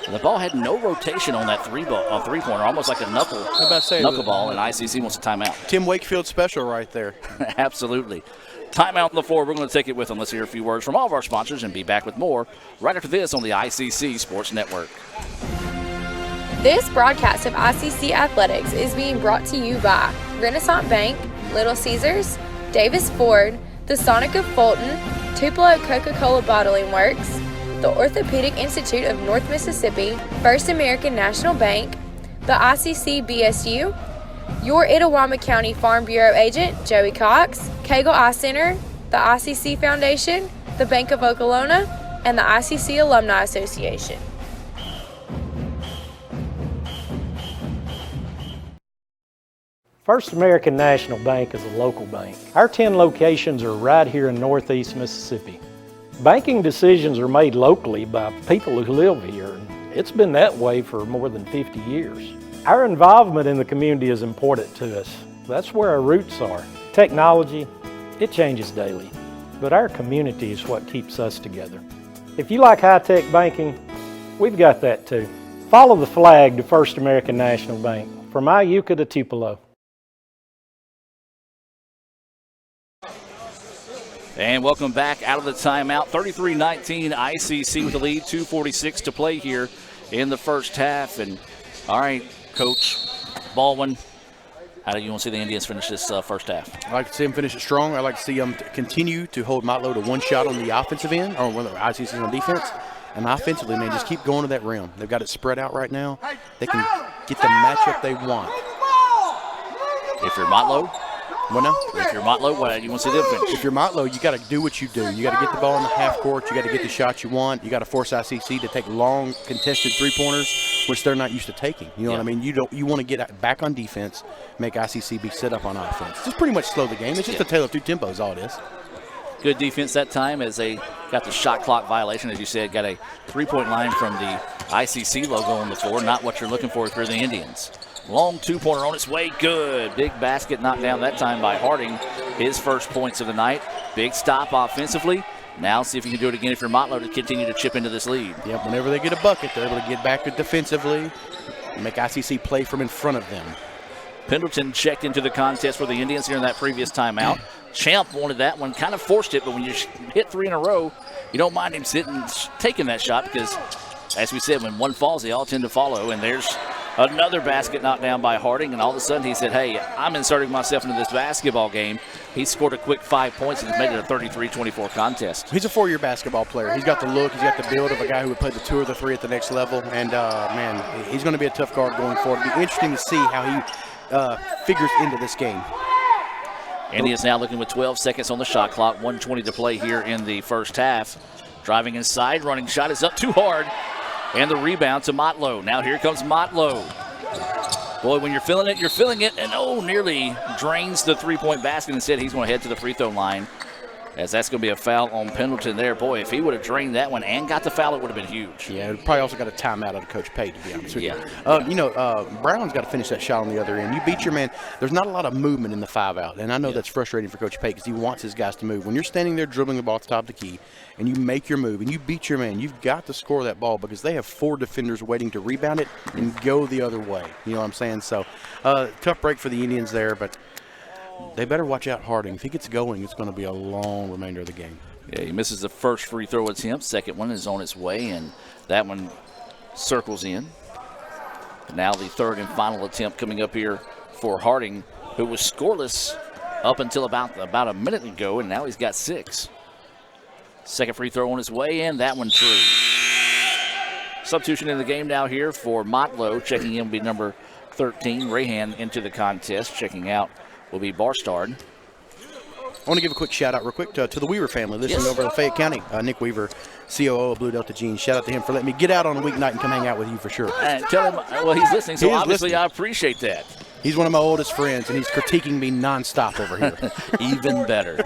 Speaker 1: The ball had no rotation on that three-pointer, almost like a knuckleball, and ICC wants a timeout.
Speaker 2: Tim Wakefield special right there.
Speaker 1: Absolutely. Timeout on the floor. We're going to take it with them. Let's hear a few words from all of our sponsors and be back with more right after this on the ICC Sports Network.
Speaker 9: This broadcast of ICC Athletics is being brought to you by Renaissance Bank, Little Caesars, Davis Ford, the Sonic of Fulton, Tupelo Coca-Cola Bottling Works, the Orthopedic Institute of North Mississippi, First American National Bank, the ICC BSU, your Itawamba County Farm Bureau agent, Joey Cox, Cagle Eye Center, the ICC Foundation, the Bank of Okolona, and the ICC Alumni Association.
Speaker 10: First American National Bank is a local bank. Our 10 locations are right here in Northeast Mississippi. Banking decisions are made locally by people who live here. It's been that way for more than 50 years. Our involvement in the community is important to us. That's where our roots are. Technology, it changes daily, but our community is what keeps us together. If you like high-tech banking, we've got that too. Follow the flag to First American National Bank, from Iuka to Tupelo.
Speaker 1: And welcome back out of the timeout. 33-19 ICC with the lead, 2:46 to play here in the first half. And all right, Coach Baldwin, how do you want to see the Indians finish this first half?
Speaker 2: I like to see them finish it strong. I like to see them continue to hold Motlow to one shot on the offensive end, or one of the ICC on defense. And offensively, man, just keep going to that rim. They've got it spread out right now. They can get the matchup they want.
Speaker 1: If you're Motlow,
Speaker 2: what now?
Speaker 1: If you're Motlow, what do you want to see them finish?
Speaker 2: If you're Motlow, you got to do what you do. You got to get the ball in the half court. You got to get the shots you want. You got to force ICC to take long, contested three-pointers, which they're not used to taking. You know what I mean? You want to get back on defense, make ICC be set up on offense. Just pretty much slow the game. It's just a tale of two tempos, all it is.
Speaker 1: Good defense that time as they got the shot clock violation, as you said, got a three-point line from the ICC logo on the floor. Not what you're looking for if you're the Indians. Long two-pointer on its way, good. Big basket knocked down that time by Harding. His first points of the night. Big stop offensively. Now see if you can do it again if you're Motlow to continue to chip into this lead.
Speaker 2: Yep, whenever they get a bucket, they're able to get back defensively and make ICC play from in front of them.
Speaker 1: Pendleton checked into the contest for the Indians here in that previous timeout. Champ wanted that one, kind of forced it, but when you hit three in a row, you don't mind him taking that shot because, as we said, when one falls, they all tend to follow, and there's another basket knocked down by Harding, and all of a sudden he said, hey, I'm inserting myself into this basketball game. He scored a quick 5 points and made it a 33-24 contest.
Speaker 2: He's a four-year basketball player. He's got the look, he's got the build of a guy who would play the two or the three at the next level, and, man, he's going to be a tough guard going forward. It'll be interesting to see how he figures into this game.
Speaker 1: Indians now looking with 12 seconds on the shot clock, 1:20 to play here in the first half. Driving inside, running shot is up too hard. And the rebound to Motlow. Now here comes Motlow. Boy, when you're feeling it, you're feeling it. And nearly drains the three-point basket. Instead, he's going to head to the free throw line, as that's going to be a foul on Pendleton there. Boy, if he would have drained that one and got the foul, it would have been huge.
Speaker 2: Yeah, it probably also got a timeout out of Coach Pate, to be honest with you. Brown's got to finish that shot on the other end. You beat your man. There's not a lot of movement in the five-out, and I know that's frustrating for Coach Pate because he wants his guys to move. When you're standing there dribbling the ball at the top of the key and you make your move and you beat your man, you've got to score that ball because they have four defenders waiting to rebound it and go the other way. You know what I'm saying? So, tough break for the Indians there, but they better watch out Harding. If he gets going, it's going to be a long remainder of the game.
Speaker 1: Yeah, he misses the first free throw attempt. Second one is on its way, and that one circles in. Now the third and final attempt coming up here for Harding, who was scoreless up until about a minute ago, and now he's got 6. Second free throw on his way in, that one true. Substitution in the game now here for Motlow. Checking in will be number 13, Rahan, into the contest. Checking out will be Barstard.
Speaker 2: I want to give a quick shout-out real quick to the Weaver family listening over in Fayette County. Nick Weaver, COO of Blue Delta Jeans. Shout out to him for letting me get out on a weeknight and come hang out with you for sure.
Speaker 1: And tell him, well, he's listening, so obviously
Speaker 2: listening.
Speaker 1: I appreciate that.
Speaker 2: He's one of my oldest friends, and he's critiquing me nonstop over here.
Speaker 1: Even better.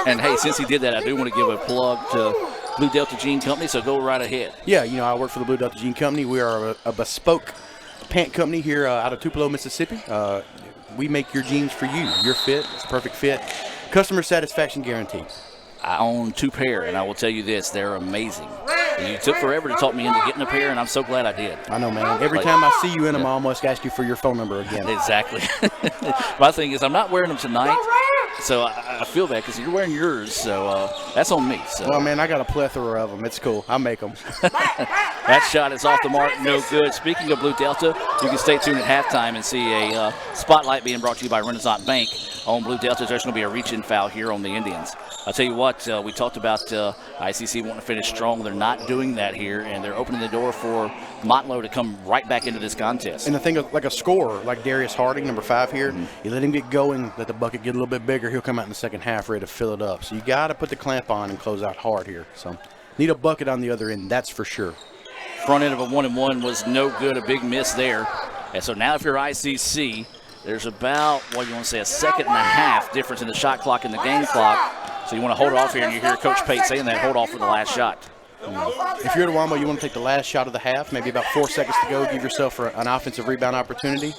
Speaker 1: And, hey, since he did that, I do want to give a plug to Blue Delta Jean Company, so go right ahead.
Speaker 2: Yeah, I work for the Blue Delta Jean Company. We are a bespoke pant company here out of Tupelo, Mississippi. We make your jeans for you. Your fit, it's a perfect fit. Customer satisfaction guaranteed.
Speaker 1: I own 2 pair, and I will tell you this, they're amazing. You took forever to talk me into getting a pair, and I'm so glad I did.
Speaker 2: I know, man. Every time I see you in them, I almost ask you for your phone number again.
Speaker 1: Exactly. My thing is, I'm not wearing them tonight, so I feel bad because you're wearing yours, so that's on me. So.
Speaker 2: Well, man, I got a plethora of them. It's cool. I make them.
Speaker 1: That shot is off the mark, no good. Speaking of Blue Delta, you can stay tuned at halftime and see a spotlight being brought to you by Renaissance Bank on Blue Delta. There's going to be a reach-in foul here on the Indians. I'll tell you what, we talked about ICC wanting to finish strong. They're not doing that here, and they're opening the door for Motlow to come right back into this contest.
Speaker 2: And the thing of, like a scorer, like Darius Harding, number 5 here, you let him get going, let the bucket get a little bit bigger, he'll come out in the second half ready to fill it up. So you got to put the clamp on and close out hard here. So need a bucket on the other end, that's for sure.
Speaker 1: Front end of a 1-and-1 was no good, a big miss there. And so now if you're ICC, there's about, what you want to say, a second and a half difference in the shot clock and the game clock. So you want to hold off here, and you hear Coach Pate saying that, hold off for the last shot.
Speaker 2: If you're at Wambo, you want to take the last shot of the half, maybe about 4 seconds to go, give yourself an offensive rebound opportunity.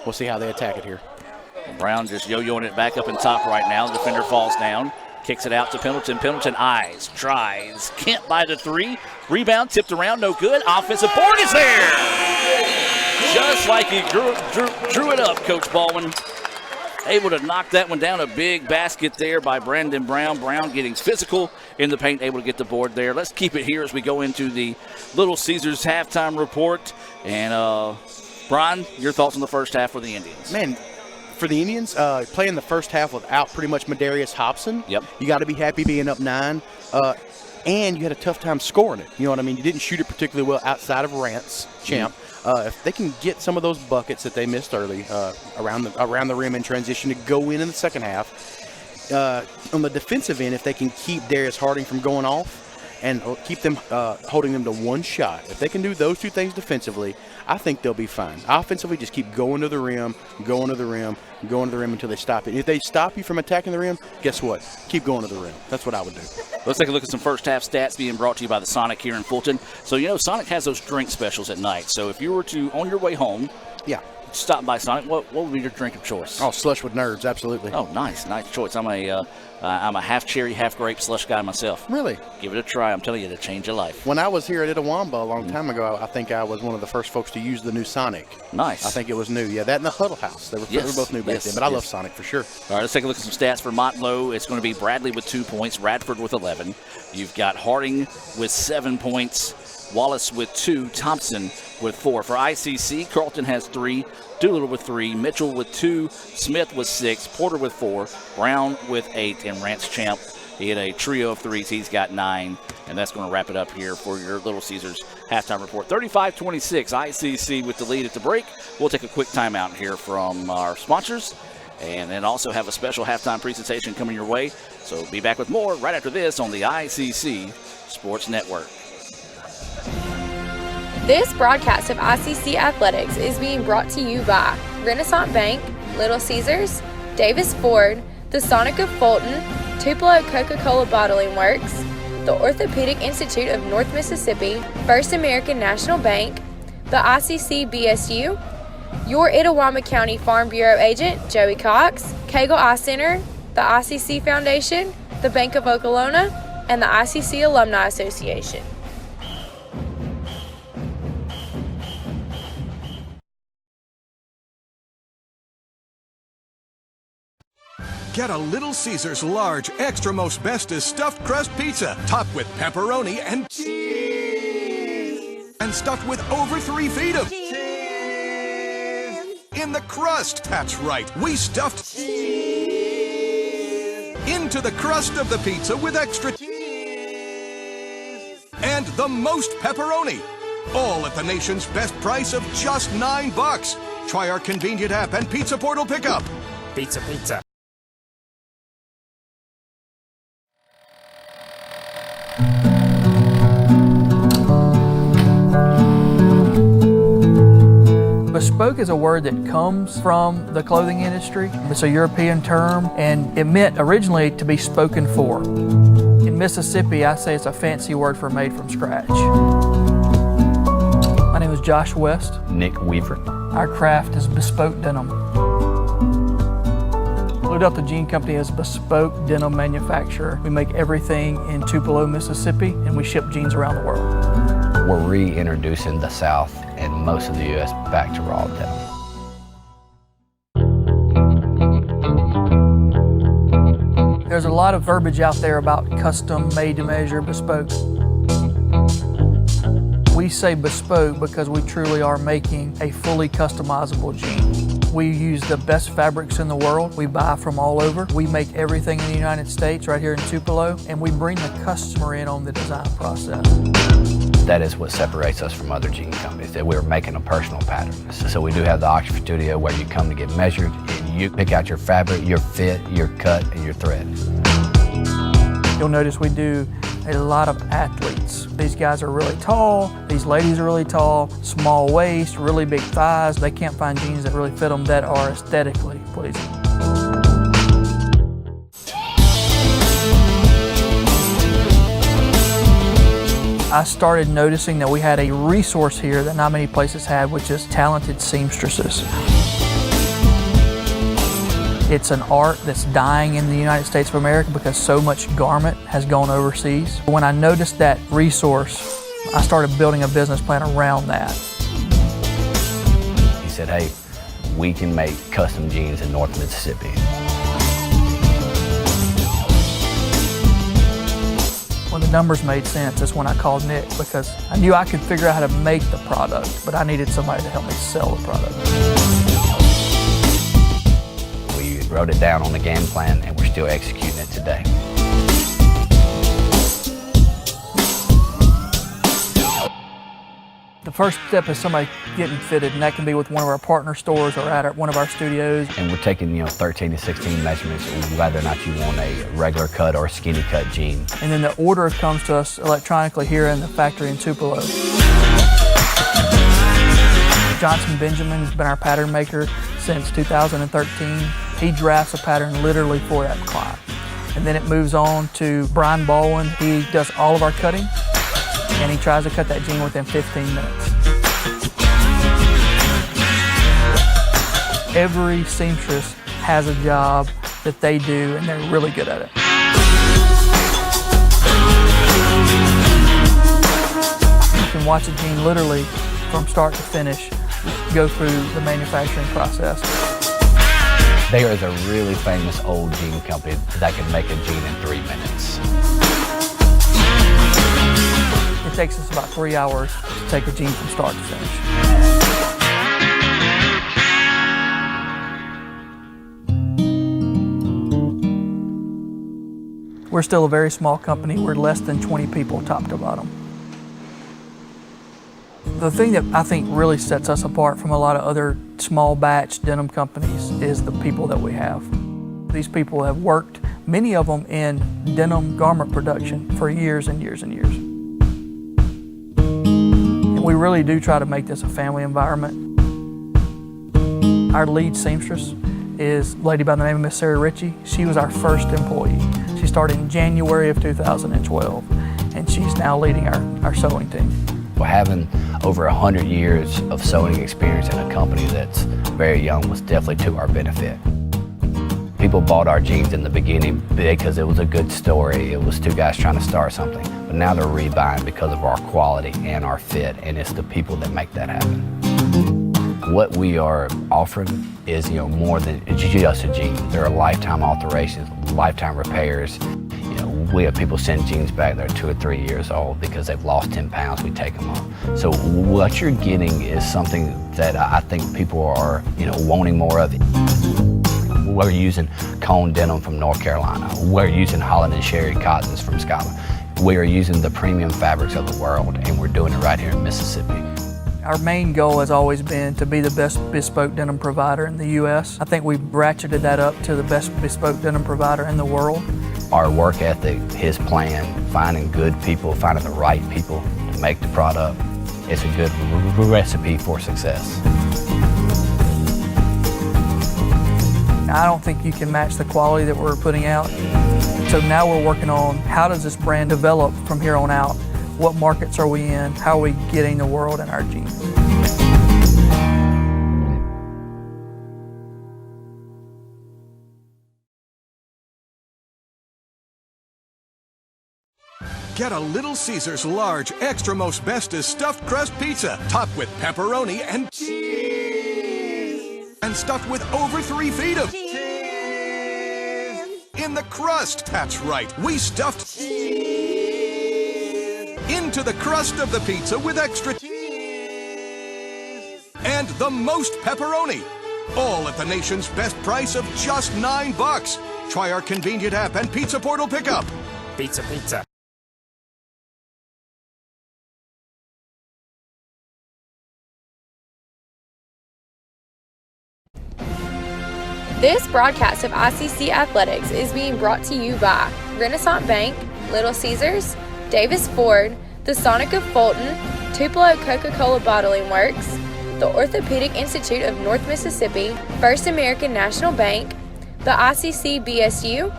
Speaker 2: We'll see how they attack it here.
Speaker 1: Brown just yo-yoing it back up in top right now. The defender falls down, kicks it out to Pendleton. Pendleton eyes, tries, can't buy the 3. Rebound tipped around, no good. Offensive board is there. Just like he drew it up, Coach Baldwin. Able to knock that one down. A big basket there by Brandon Brown. Brown getting physical in the paint, able to get the board there. Let's keep it here as we go into the Little Caesars halftime report. And, Brian, your thoughts on the first half for the Indians?
Speaker 2: Man, for the Indians, playing the first half without pretty much Madarius Hobson,
Speaker 1: yep.
Speaker 2: You got to be happy being up 9. And you had a tough time scoring it. You know what I mean? You didn't shoot it particularly well outside of Rance, Champ. If they can get some of those buckets that they missed early around the rim in transition to go in the second half, on the defensive end, if they can keep Darius Harding from going off and keep them holding them to 1 shot, if they can do those 2 things defensively, I think they'll be fine. Offensively, just keep going to the rim, going to the rim, going to the rim until they stop it. If they stop you from attacking the rim, guess what? Keep going to the rim. That's what I would do.
Speaker 1: Let's take a look at some first half stats being brought to you by the Sonic here in Fulton. So, Sonic has those drink specials at night. So if you were to, on your way home, stop by Sonic, what would be your drink of choice?
Speaker 2: Oh, slush with nerds, absolutely.
Speaker 1: Oh, nice choice. I'm a half cherry, half grape slush guy myself.
Speaker 2: Really?
Speaker 1: Give it a try. I'm telling you, it'll change your life.
Speaker 2: When I was here at Itawamba a long time ago, I think I was one of the first folks to use the new Sonic.
Speaker 1: Nice.
Speaker 2: I think it was new. Yeah, that and the Huddle House. They were both new back then, but I love Sonic for sure.
Speaker 1: All right, let's take a look at some stats for Motlow. It's going to be Bradley with 2 points, Radford with 11. You've got Harding with 7 points, Wallace with 2, Thompson with 4. For ICC, Carlton has 3, Doolittle with 3, Mitchell with 2, Smith with 6, Porter with 4, Brown with 8, and Rance Champ, he had a trio of 3s. He's got 9, and that's going to wrap it up here for your Little Caesars halftime report. 35-26, ICC with the lead at the break. We'll take a quick timeout here from our sponsors, and then also have a special halftime presentation coming your way. So be back with more right after this on the ICC Sports Network.
Speaker 9: This broadcast of ICC Athletics is being brought to you by Renaissance Bank, Little Caesars, Davis Ford, the Sonic of Fulton, Tupelo Coca-Cola Bottling Works, the Orthopedic Institute of North Mississippi, First American National Bank, the ICC BSU, your Itawamba County Farm Bureau agent, Joey Cox, Cagle Eye Center, the ICC Foundation, the Bank of Okolona, and the ICC Alumni Association.
Speaker 6: Get a Little Caesars large, extra most bestest stuffed crust pizza, topped with pepperoni and cheese, and stuffed with over 3 feet of cheese in the crust. That's right, we stuffed cheese into the crust of the pizza with extra cheese and the most pepperoni, all at the nation's best price of just $9. Try our convenient app and Pizza Portal pickup.
Speaker 11: Pizza. Bespoke is a word that comes from the clothing industry. It's a European term, and it meant originally to be spoken for. In Mississippi, I say it's a fancy word for made from scratch. My name is Josh West.
Speaker 12: Nick Weaver.
Speaker 11: Our craft is bespoke denim. Blue Delta Jean Company is a bespoke denim manufacturer. We make everything in Tupelo, Mississippi, and we ship jeans around the world.
Speaker 12: We're reintroducing the South and most of the U.S. back to raw denim.
Speaker 11: There's a lot of verbiage out there about custom, made to measure, bespoke. We say bespoke because we truly are making a fully customizable jean. We use the best fabrics in the world. We buy from all over. We make everything in the United States right here in Tupelo, and we bring the customer in on the design process.
Speaker 12: That is what separates us from other jean companies, that we're making a personal pattern. So we do have the Oxford Studio where you come to get measured, and you pick out your fabric, your fit, your cut, and your thread.
Speaker 11: You'll notice we do a lot of athletes. These guys are really tall, these ladies are really tall, small waist, really big thighs. They can't find jeans that really fit them that are aesthetically pleasing. I started noticing that we had a resource here that not many places had, which is talented seamstresses. It's an art that's dying in the United States of America because so much garment has gone overseas. When I noticed that resource, I started building a business plan around that.
Speaker 12: He said, hey, we can make custom jeans in North Mississippi.
Speaker 11: When the numbers made sense, that's when I called Nick, because I knew I could figure out how to make the product, but I needed somebody to help me sell the product.
Speaker 12: We wrote it down on the game plan, and we're still executing it today.
Speaker 11: The first step is somebody getting fitted, and that can be with one of our partner stores or at one of our studios.
Speaker 12: And we're taking, 13 to 16 measurements, whether or not you want a regular cut or a skinny cut jean.
Speaker 11: And then the order comes to us electronically here in the factory in Tupelo. Johnson Benjamin has been our pattern maker since 2013. He drafts a pattern literally for that client. And then it moves on to Brian Baldwin. He does all of our cutting, and he tries to cut that jean within 15 minutes. Every seamstress has a job that they do, and they're really good at it. You can watch a jean literally from start to finish go through the manufacturing process.
Speaker 12: There is a really famous old jean company that can make a jean in 3 minutes.
Speaker 11: It takes us about 3 hours to take a jean from start to finish. We're still a very small company. We're less than 20 people top to bottom. The thing that I think really sets us apart from a lot of other small batch denim companies is the people that we have. These people have worked, many of them in denim garment production for years and years and years. And we really do try to make this a family environment. Our lead seamstress is a lady by the name of Miss Sarah Ritchie. She was our first employee. She started in January of 2012, and she's now leading our sewing team.
Speaker 12: Well, having over 100 years of sewing experience in a company that's very young was definitely to our benefit. People bought our jeans in the beginning because it was a good story. It was two guys trying to start something. But now they're rebuying because of our quality and our fit, and it's the people that make that happen. What we are offering is, more than just a jean. There are lifetime alterations, lifetime repairs. We have people send jeans back that are 2 or 3 years old because they've lost 10 pounds, we take them off. So what you're getting is something that I think people are, wanting more of. We're using cone denim from North Carolina. We're using Holland and Sherry cottons from Scotland. We are using the premium fabrics of the world, and we're doing it right here in Mississippi.
Speaker 11: Our main goal has always been to be the best bespoke denim provider in the U.S. I think we've ratcheted that up to the best bespoke denim provider in the world.
Speaker 12: Our work ethic, his plan, finding good people, finding the right people to make the product, it's a good recipe for success.
Speaker 11: I don't think you can match the quality that we're putting out. So now we're working on how does this brand develop from here on out? What markets are we in? How are we getting the world in our jeans?
Speaker 6: Get a Little Caesars large, extra most bestest stuffed crust pizza, topped with pepperoni and cheese, and stuffed with over 3 feet of cheese in the crust. That's right, we stuffed cheese into the crust of the pizza with extra cheese and the most pepperoni. All at the nation's best price of just $9. Try our convenient app and Pizza Portal pickup.
Speaker 13: Pizza, pizza.
Speaker 9: This broadcast of ICC Athletics is being brought to you by Renaissance Bank, Little Caesars, Davis Ford, the Sonic of Fulton, Tupelo Coca-Cola Bottling Works, the Orthopedic Institute of North Mississippi, First American National Bank, the ICC BSU,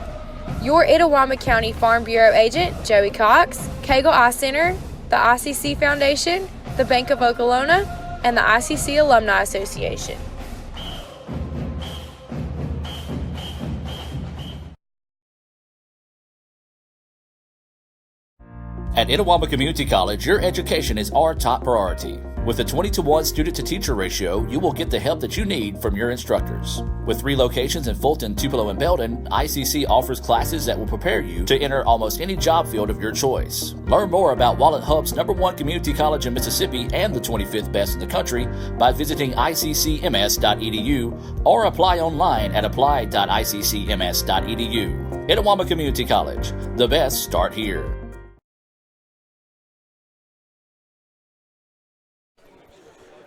Speaker 9: your Itawamba County Farm Bureau agent, Joey Cox, Cagle Eye Center, the ICC Foundation, the Bank of Okolona, and the ICC Alumni Association.
Speaker 1: At Itawamba Community College, your education is our top priority. With a 20-to-1 student-to-teacher ratio, you will get the help that you need from your instructors. With 3 locations in Fulton, Tupelo, and Belden, ICC offers classes that will prepare you to enter almost any job field of your choice. Learn more about Wallet Hub's #1 community college in Mississippi and the 25th best in the country by visiting iccms.edu or apply online at apply.iccms.edu. Itawamba Community College. The best start here.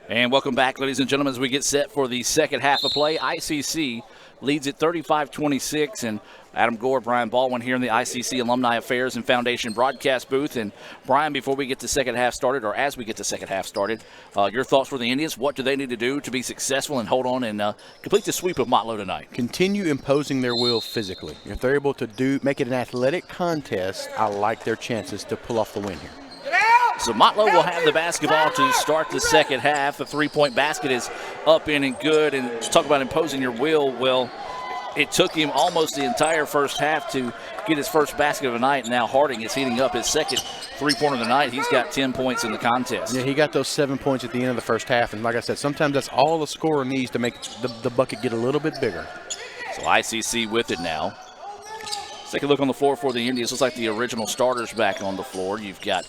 Speaker 1: And welcome back, ladies and gentlemen, as we get set for the second half of play. ICC leads at 35-26, and Adam Gore, Brian Baldwin here in the ICC Alumni Affairs and Foundation broadcast booth. And Brian, before we get the second half started, or as we get the second half started, your thoughts for the Indians. What do they need to do to be successful and hold on and complete the sweep of Motlow tonight?
Speaker 2: Continue imposing their will physically. If they're able to make it an athletic contest, I like their chances to pull off the win here.
Speaker 1: So Motlow will have the basketball to start the second half. The three-point basket is up in and good. And talk about imposing your will. Well, it took him almost the entire first half to get his first basket of the night. Now Harding is heating up his second three-pointer of the night. He's got 10 points in the contest.
Speaker 2: Yeah, he got those 7 points at the end of the first half. And like I said, sometimes that's all the scorer needs to make the bucket get a little bit bigger.
Speaker 1: So ICC with it now. Let's take a look on the floor for the Indians. Looks like the original starters back on the floor. You've got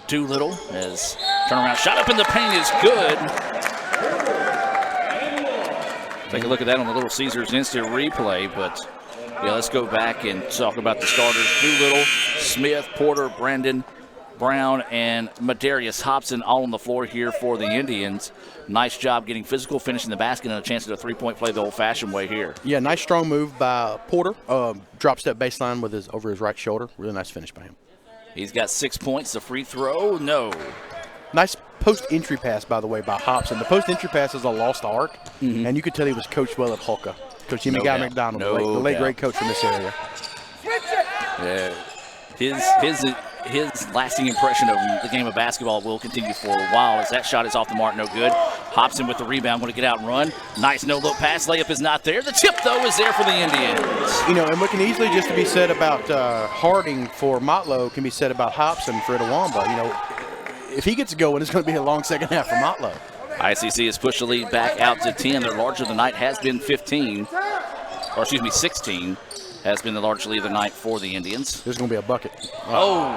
Speaker 1: Doolittle as turnaround shot up in the paint is good. Take a look at that on the Little Caesars instant replay, but yeah, let's go back and talk about the starters. Doolittle, Smith, Porter, Brandon, Brown, and Madarius Hobson all on the floor here for the Indians. Nice job getting physical, finishing the basket, and a chance at a three-point play the old-fashioned way here.
Speaker 2: Yeah, nice strong move by Porter. Drop step baseline with over his right shoulder. Really nice finish by him.
Speaker 1: He's got 6 points. The free throw, no.
Speaker 2: Nice post-entry pass, by the way, by Hobson. The post-entry pass is a lost art, and you could tell he was coached well at Hulka. Coach Jimmy Guy McDonald, the late great coach from this area.
Speaker 1: Yeah, his lasting impression of the game of basketball will continue for a while, as that shot is off the mark, no good. Hobson with the rebound, going to get out and run. Nice no-look pass, layup is not there. The tip, though, is there for the Indians.
Speaker 2: You know, and what can easily just be said about Harding for Motlow can be said about Hobson for Itawamba. You know, if he gets going, it's going to be a long second half for Motlow.
Speaker 1: ICC has pushed the lead back out to 10. Their larger of the night has been 16 has been the largest lead of the night for the Indians.
Speaker 2: There's going to be a bucket.
Speaker 1: Oh.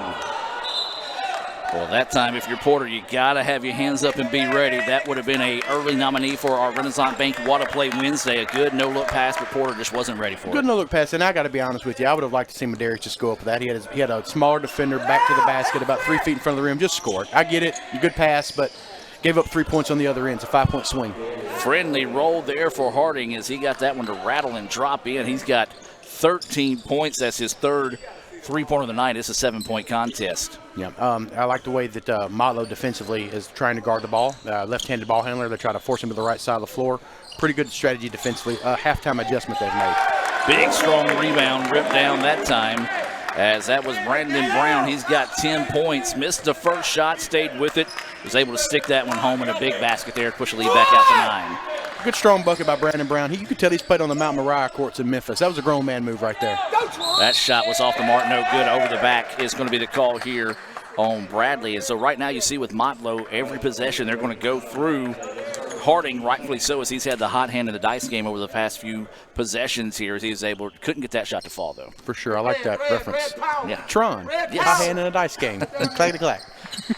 Speaker 1: Well, that time, if you're Porter, you got to have your hands up and be ready. That would have been an early nominee for our Renaissance Bank Water Play Wednesday. A good no-look pass, but Porter just wasn't ready for it.
Speaker 2: Good no-look pass, and I got to be honest with you. I would have liked to see Madarius just go up with that. He had a smaller defender back to the basket, about 3 feet in front of the rim, just scored. I get it. Good pass, but gave up 3 points on the other end. It's a 5-point swing.
Speaker 1: Friendly roll there for Harding as he got that one to rattle and drop in. He's got 13 points. That's his third three-pointer of the night. It's a 7-point contest.
Speaker 2: Yeah, I like the way that Motlow defensively is trying to guard the ball. Left-handed ball handler, they try to force him to the right side of the floor. Pretty good strategy defensively. Halftime adjustment they've made.
Speaker 1: Big, strong rebound ripped down that time, as that was Brandon Brown. He's got 10 points. Missed the first shot, stayed with it. Was able to stick that one home in a big basket there, push the lead back out to 9.
Speaker 2: Good, strong bucket by Brandon Brown. You could tell he's played on the Mount Moriah courts in Memphis. That was a grown man move right there.
Speaker 1: That shot was off the mark, no good. Over the back is going to be the call here on Bradley. And so right now you see with Motlow, every possession they're going to go through Harding, rightfully so, as he's had the hot hand in the dice game over the past few possessions here, as he was able, couldn't get that shot to fall, though.
Speaker 2: For sure. I like that reference.
Speaker 1: Yeah.
Speaker 2: Tron.
Speaker 1: Yes.
Speaker 2: Hot hand in a dice game. Clack, clack.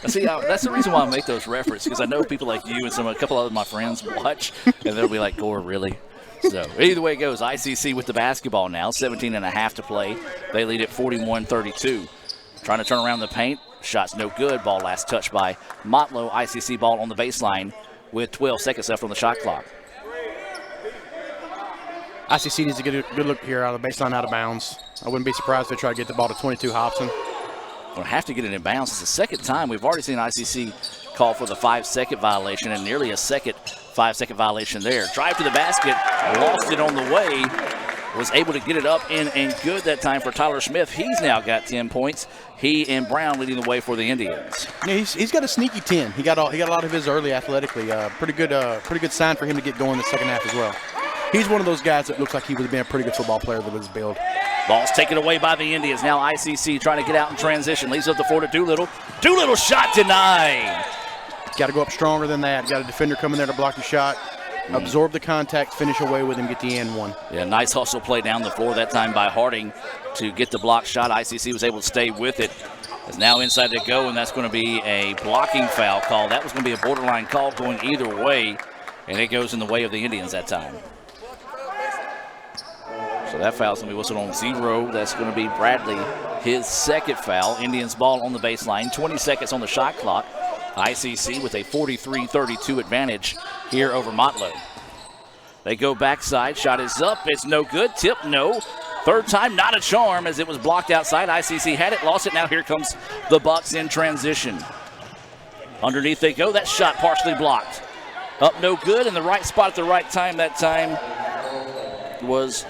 Speaker 1: See, that's the reason why I make those references, because I know people like you and a couple of my friends watch, and they'll be like, Gore, really? So either way it goes, ICC with the basketball now, 17.5 to play. They lead at 41-32. Trying to turn around the paint. Shot's no good. Ball last touched by Motlow. ICC ball on the baseline with 12 seconds left on the shot clock.
Speaker 2: ICC needs to get a good look here out of the baseline, out of bounds. I wouldn't be surprised if they try to get the ball to 22 Hobson.
Speaker 1: We'll have to get it in bounds. It's the second time we've already seen ICC call for the 5-second violation, and nearly a second 5-second violation there. Drive to the basket, lost it on the way, was able to get it up in and good that time for Tyler Smith. He's now got 10 points. He and Brown leading the way for the Indians.
Speaker 2: Yeah, he's got a sneaky 10. He got a lot of his early athletically. Pretty good sign for him to get going the second half as well. He's one of those guys that looks like he would have been a pretty good football player with his build.
Speaker 1: Ball's taken away by the Indians. Now ICC trying to get out in transition. Leaves up the floor to Doolittle. Doolittle shot denied.
Speaker 2: Got to go up stronger than that. Got a defender coming there to block your shot. Absorb the contact, finish away with him, get the and one.
Speaker 1: Yeah, nice hustle play down the floor that time by Harding to get the block shot. ICC was able to stay with it. It's now inside to go, and that's going to be a blocking foul call. That was going to be a borderline call going either way, and it goes in the way of the Indians that time. So that foul's going to be whistled on 0. That's going to be Bradley, his second foul. Indians ball on the baseline, 20 seconds on the shot clock. ICC with a 43-32 advantage here over Motlow. They go backside. Shot is up. It's no good. Tip, no. Third time, not a charm, as it was blocked outside. ICC had it, lost it. Now here comes the Bucks in transition. Underneath they go. That shot partially blocked. Up, no good. In the right spot at the right time. That time was...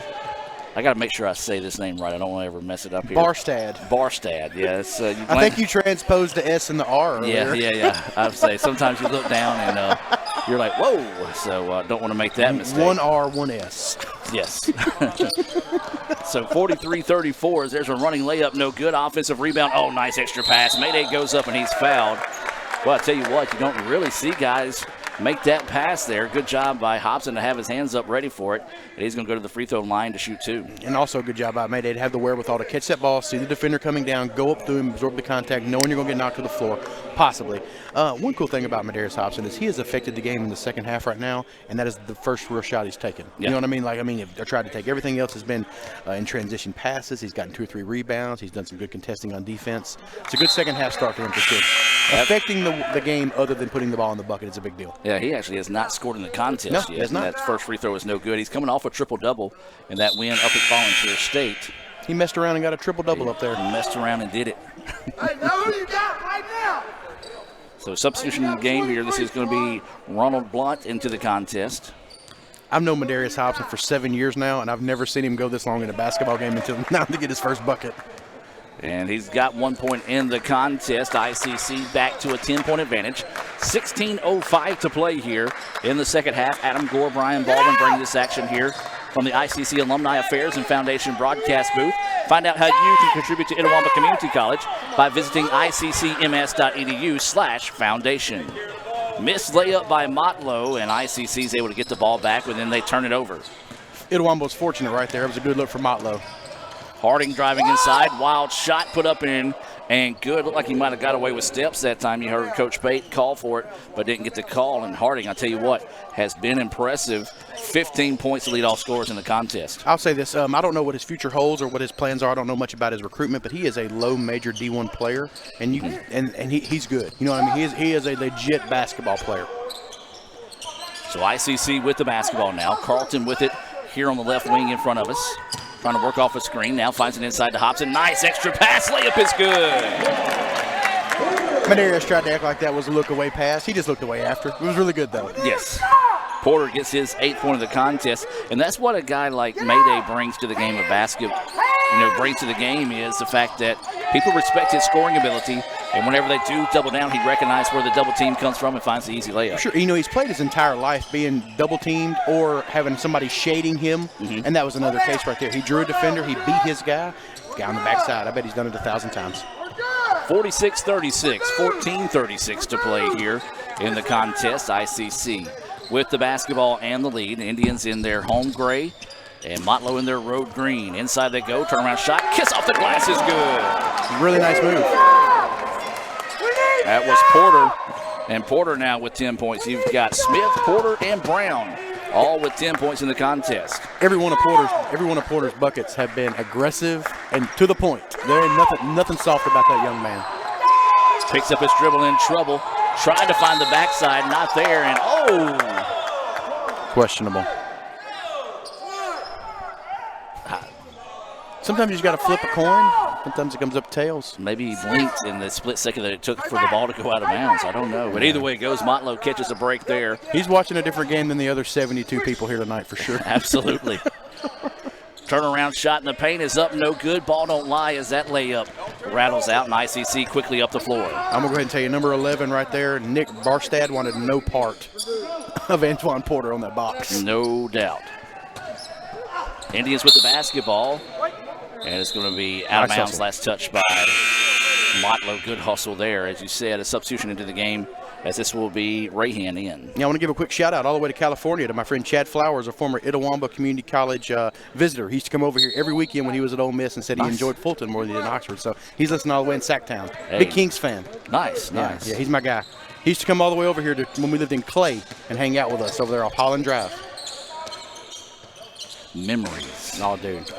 Speaker 1: I got to make sure I say this name right. I don't want to ever mess it up here. Barstad, yes.
Speaker 2: I think you transposed the S and the R earlier.
Speaker 1: Yeah. I would say sometimes you look down and you're like, whoa. So don't want to make that mistake.
Speaker 2: 1 R, 1 S.
Speaker 1: Yes. So 43-34 as there's a running layup, no good. Offensive rebound. Oh, nice extra pass. Mayday goes up and he's fouled. Well, I tell you what, you don't really see guys make that pass there. Good job by Hobson to have his hands up ready for it. And he's going to go to the free throw line to shoot 2.
Speaker 2: And also a good job by Mayday to have the wherewithal to catch that ball, see the defender coming down, go up through him, absorb the contact, knowing you're going to get knocked to the floor, possibly. One cool thing about Madarius Hobson is he has affected the game in the second half right now, and that is the first real shot he's taken.
Speaker 1: Yeah.
Speaker 2: You know what I mean? If I tried to take everything else has been in transition passes. He's gotten 2 or 3 rebounds. He's done some good contesting on defense. It's a good second half start for him for sure. Affecting the game other than putting the ball in the bucket is a big deal.
Speaker 1: Yeah, he actually has not scored in the contest
Speaker 2: No,
Speaker 1: yet.
Speaker 2: he has not.
Speaker 1: That first free throw is no good. He's coming off a triple-double in that win up at Volunteer State.
Speaker 2: He messed around and got a triple-double up there.
Speaker 1: He messed around and did it.
Speaker 13: Hey, know who you got right now?
Speaker 1: So substitution in the game here. This is going to be Ronald Blunt into the contest.
Speaker 2: I've known Madarius Hobson for 7 years now, and I've never seen him go this long in a basketball game until now to get his first bucket.
Speaker 1: And he's got 1 point in the contest. ICC back to a 10-point advantage. 16:05 to play here in the second half. Adam Gore, Brian Baldwin bring this action here from the ICC Alumni Affairs and Foundation broadcast booth. Find out how you can contribute to Itawamba Community College by visiting iccms.edu/foundation. Missed layup by Motlow, and ICC is able to get the ball back, but then they turn it over.
Speaker 2: Itawamba was fortunate right there. It was a good look for Motlow.
Speaker 1: Harding driving inside, wild shot put up in, and good. Looked like he might have got away with steps that time. You heard Coach Pate call for it, but didn't get the call. And Harding, I tell you what, has been impressive. 15 points to lead all scorers in the contest.
Speaker 2: I'll say this. I don't know what his future holds or what his plans are. I don't know much about his recruitment, but he is a low major D1 player, and he's good. You know what I mean? He is a legit basketball player.
Speaker 1: So ICC with the basketball now. Carlton with it here on the left wing in front of us. Trying to work off a screen. Now finds it inside to Hobson. Nice extra pass. Layup is good.
Speaker 2: Madarius tried to act like that was a look away pass. He just looked away after. It was really good, though.
Speaker 1: Yes. Porter gets his 8th point of the contest, and that's what a guy like Mayday brings to the game of basketball. Brings to the game is the fact that people respect his scoring ability, and whenever they do double down, he recognizes where the double team comes from and finds the easy layup.
Speaker 2: Sure, he's played his entire life being double teamed or having somebody shading him, and that was another case right there. He drew a defender, he beat his guy on the backside. I bet he's done it 1,000 times.
Speaker 1: 46-36, 14-36 to play here in the contest. ICC with the basketball and the lead. Indians in their home gray and Motlow in their road green. Inside they go, turnaround shot, kiss off the glass is good.
Speaker 2: Really nice move.
Speaker 1: That was Porter, and Porter now with 10 points. You've got Smith, Porter, and Brown, all with 10 points in the contest.
Speaker 2: Every one of Porter's buckets have been aggressive and to the point. There ain't nothing soft about that young man.
Speaker 1: Picks up his dribble in trouble. Tried to find the backside, not there, and
Speaker 2: questionable. Sometimes you just got to flip a coin. Sometimes it comes up tails.
Speaker 1: Maybe he blinked in the split second that it took for the ball to go out of bounds. I don't know. But either way it goes, Motlow catches a break there.
Speaker 2: He's watching a different game than the other 72 people here tonight for sure.
Speaker 1: Absolutely. Turnaround shot in the paint is up, no good. Ball don't lie as that layup rattles out, and ICC quickly up the floor.
Speaker 2: I'm going to go ahead and tell you, number 11 right there, Nick Barstad wanted no part of Antoine Porter on that box.
Speaker 1: No doubt. Indians with the basketball. And it's going to be out of bounds. Last touch by Motlow. Good hustle there. As you said, a substitution into the game, as this will be Rahan in.
Speaker 2: Yeah, I want to give a quick shout-out all the way to California to my friend Chad Flowers, a former Itawamba Community College visitor. He used to come over here every weekend when he was at Ole Miss and said he enjoyed Fulton more than he did Oxford. So he's listening all the way in Sacktown.
Speaker 1: Hey.
Speaker 2: Big Kings fan.
Speaker 1: Nice.
Speaker 2: Yeah, he's my guy. He used to come all the way over here when we lived in Clay and hang out with us over there off Holland Drive.
Speaker 1: Memories.
Speaker 2: Oh, dude.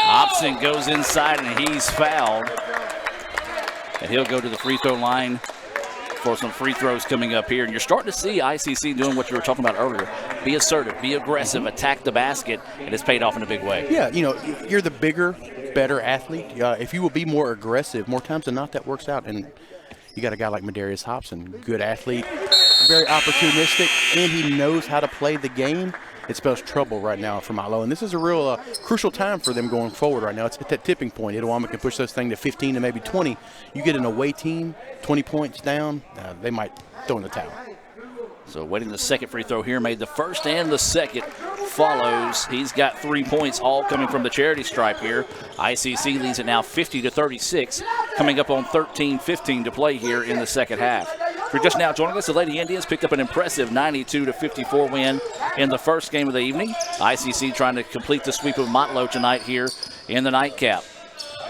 Speaker 1: Hobson goes inside and he's fouled. And he'll go to the free throw line for some free throws coming up here. And you're starting to see ICC doing what you were talking about earlier. Be assertive, be aggressive, attack the basket, and it's paid off in a big way.
Speaker 2: Yeah, you're the bigger, better athlete. If you will be more aggressive, more times than not, that works out. And you got a guy like Madarius Hobson, good athlete, very opportunistic, and he knows how to play the game. It spells trouble right now for Motlow, and this is a real crucial time for them going forward right now. It's at that tipping point. Itawamba can push those things to 15 to maybe 20. You get an away team, 20 points down, they might throw in the towel.
Speaker 1: So waiting the second free throw here, made the first and the second follows. He's got 3 points, all coming from the charity stripe here. ICC leads it now 50-36, coming up on 13-15 to play here in the second half. If you're just now joining us, the Lady Indians picked up an impressive 92-54 win in the first game of the evening. ICC trying to complete the sweep of Motlow tonight here in the nightcap.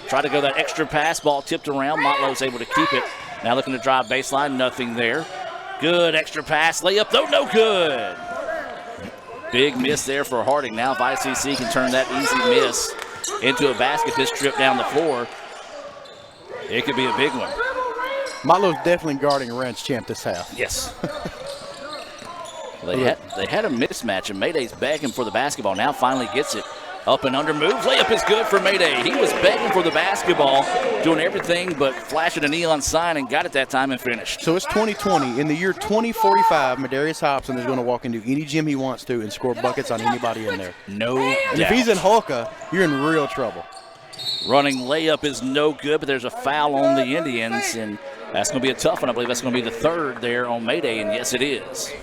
Speaker 1: Try to go that extra pass, ball tipped around. Motlow's able to keep it. Now looking to drive baseline, nothing there. Good extra pass, layup though, no good. Big miss there for Harding. Now if ICC can turn that easy miss into a basket this trip down the floor, it could be a big one.
Speaker 2: Motlow's definitely guarding Ranch Champ this half.
Speaker 1: Yes. They had a mismatch, and Mayday's begging for the basketball. Now finally gets it. Up and under move. Layup is good for Mayday. He was begging for the basketball, doing everything but flashing a neon sign, and got it that time and finished.
Speaker 2: So it's 2020. In the year 2045, Madarius Hobson is going to walk into any gym he wants to and score buckets on anybody in there.
Speaker 1: No doubt.
Speaker 2: And if he's in Holka, you're in real trouble.
Speaker 1: Running layup is no good, but there's a foul on the Indians, and that's going to be a tough one. I believe that's going to be the third there on Mayday, and yes, it is.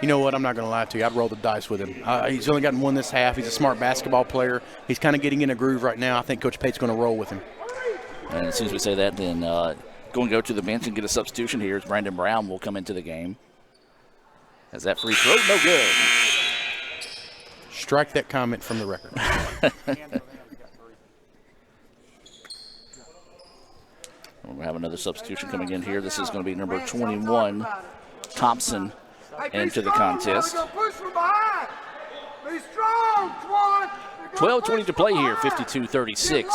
Speaker 2: You know what? I'm not going to lie to you. I'd roll the dice with him. He's only gotten one this half. He's a smart basketball player. He's kind of getting in a groove right now. I think Coach Pate's going to roll with him.
Speaker 1: And as soon as we say that, then going to go to the bench and get a substitution here as Brandon Brown will come into the game. As that free throw, no good.
Speaker 2: Strike that comment from the record.
Speaker 1: We'll have another substitution coming in here. This is going to be number 21, Thompson, into the contest. 12:20 to play here. 52-36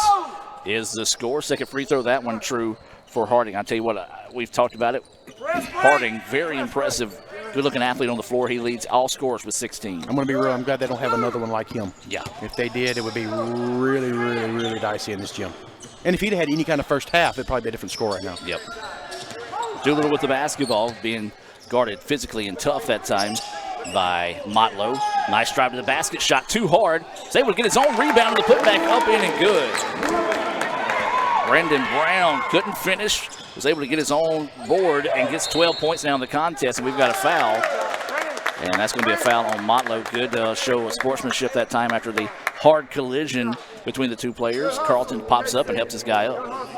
Speaker 1: is the score. Second free throw, that one true for Harding. I'll tell you what, we've talked about it. Harding, very impressive, good-looking athlete on the floor. He leads all scorers with 16.
Speaker 2: I'm going to be real. I'm glad they don't have another one like him.
Speaker 1: Yeah.
Speaker 2: If they did, it would be really, really, really dicey in this gym. And if he'd had any kind of first half, it'd probably be a different score right now.
Speaker 1: Yep. Doolittle with the basketball, being guarded physically and tough that time by Motlow. Nice drive to the basket, shot too hard. He's able to get his own rebound and the putback up in and good. Brendan Brown couldn't finish, was able to get his own board and gets 12 points now in the contest, and we've got a foul. And that's going to be a foul on Motlow. Good show of sportsmanship that time after the hard collision between the two players. Carlton pops up and helps his guy up.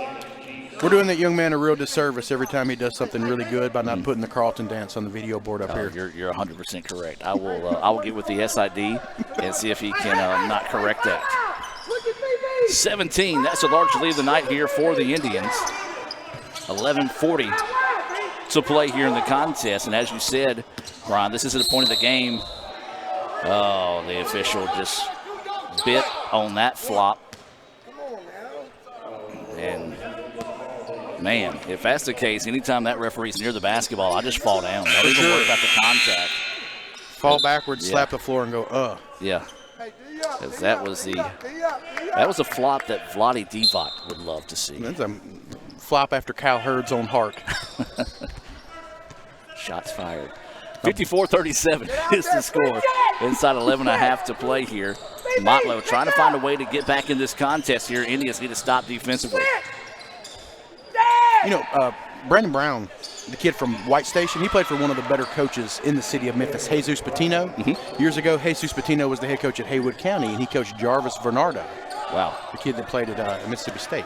Speaker 2: We're doing that young man a real disservice every time he does something really good by not putting the Carlton dance on the video board up here.
Speaker 1: You're 100% correct. I will get with the SID and see if he can not correct that. 17, that's the largest lead of the night here for the Indians. 11:40 to play here in the contest. And as you said, Brian, this is at the point of the game. Oh, the official just bit on that flop. And man, if that's the case, anytime that referee's near the basketball, I just fall down. Don't even worry about the contact.
Speaker 2: Fall backwards, slap the floor, and go,
Speaker 1: Yeah. Because that was a flop that Vlade Divac would love to see.
Speaker 2: That's a flop after Kyle Hurd's own heart.
Speaker 1: Shots fired. 54-37 is the score. Inside 11.5 to play here. Motlow trying to find a way to get back in this contest here. Indians need to stop defensively.
Speaker 2: You know, Brandon Brown, the kid from White Station, he played for one of the better coaches in the city of Memphis, Jesus Patino. Years ago, Jesus Patino was the head coach at Haywood County, and he coached Jarvis Bernardo.
Speaker 1: Wow.
Speaker 2: The kid that played at Mississippi State.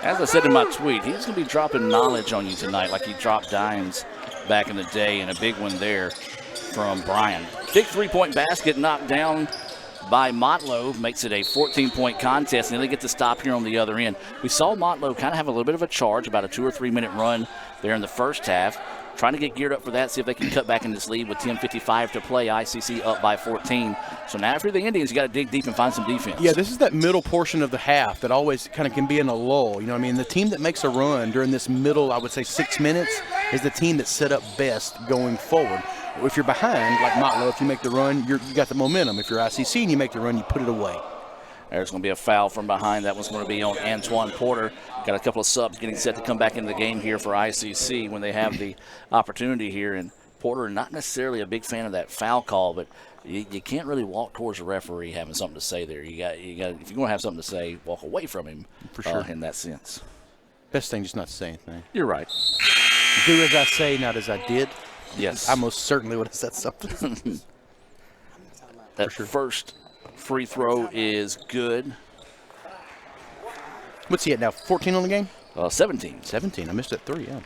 Speaker 1: As I said in my tweet, he's going to be dropping knowledge on you tonight like he dropped dimes back in the day, and a big one there from Brian. Big three-point basket knocked down by Motlow, makes it a 14-point contest, and then they get to stop here on the other end. We saw Motlow kind of have a little bit of a charge, about a 2 or 3 minute run there in the first half. Trying to get geared up for that, see if they can cut back in this lead with 10:55 to play. ICC up by 14. So now for the Indians, you got to dig deep and find some defense.
Speaker 2: Yeah, this is that middle portion of the half that always kind of can be in a lull. You know what I mean? The team that makes a run during this middle, I would say 6 minutes, is the team that's set up best going forward. If you're behind, like Motlow, if you make the run, you got the momentum. If you're ICC and you make the run, you put it away.
Speaker 1: There's going to be a foul from behind. That one's going to be on Antoine Porter. Got a couple of subs getting set to come back into the game here for ICC when they have the opportunity here. And Porter, not necessarily a big fan of that foul call, but you can't really walk towards the referee having something to say there. You got if you're going to have something to say, walk away from him.
Speaker 2: For sure.
Speaker 1: In that sense.
Speaker 2: Best thing just not to say anything.
Speaker 1: You're right.
Speaker 2: Do as I say, not as I did.
Speaker 1: Yes.
Speaker 2: I most certainly would have said something.
Speaker 1: That first free throw is good.
Speaker 2: What's he at now? 14 on the game?
Speaker 1: 17.
Speaker 2: 17. I missed it 3, yeah.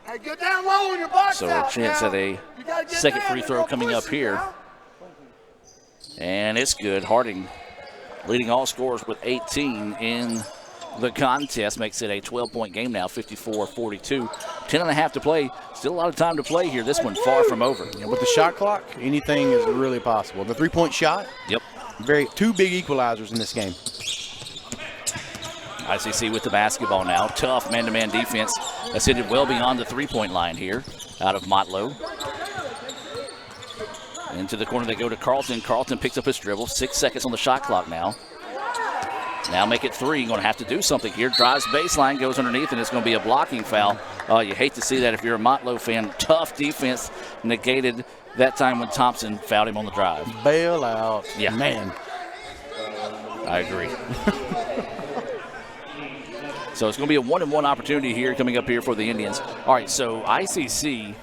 Speaker 13: Hey, get down low in your box.
Speaker 1: So a chance at a second free throw coming up here. And it's good. Harding leading all scorers with 18 in the contest. Makes it a 12-point game now, 54-42. 10.5 to play. Still a lot of time to play here. This one far from over.
Speaker 2: Yeah, with the shot clock, anything is really possible. The three-point shot.
Speaker 1: Yep.
Speaker 2: Two big equalizers in this game.
Speaker 1: ICC with the basketball now. Tough man-to-man defense. That's hit it well beyond the three-point line here out of Motlow. Into the corner they go to Carlton. Carlton picks up his dribble. 6 seconds on the shot clock now. Now make it 3. Going to have to do something here. Drives baseline, goes underneath, and it's going to be a blocking foul. You hate to see that if you're a Motlow fan. Tough defense negated that time when Thompson fouled him on the drive.
Speaker 2: Bail out.
Speaker 1: Yeah.
Speaker 2: Man.
Speaker 1: I agree. So it's going to be a 1-and-1 opportunity here coming up here for the Indians. All right, so ICC,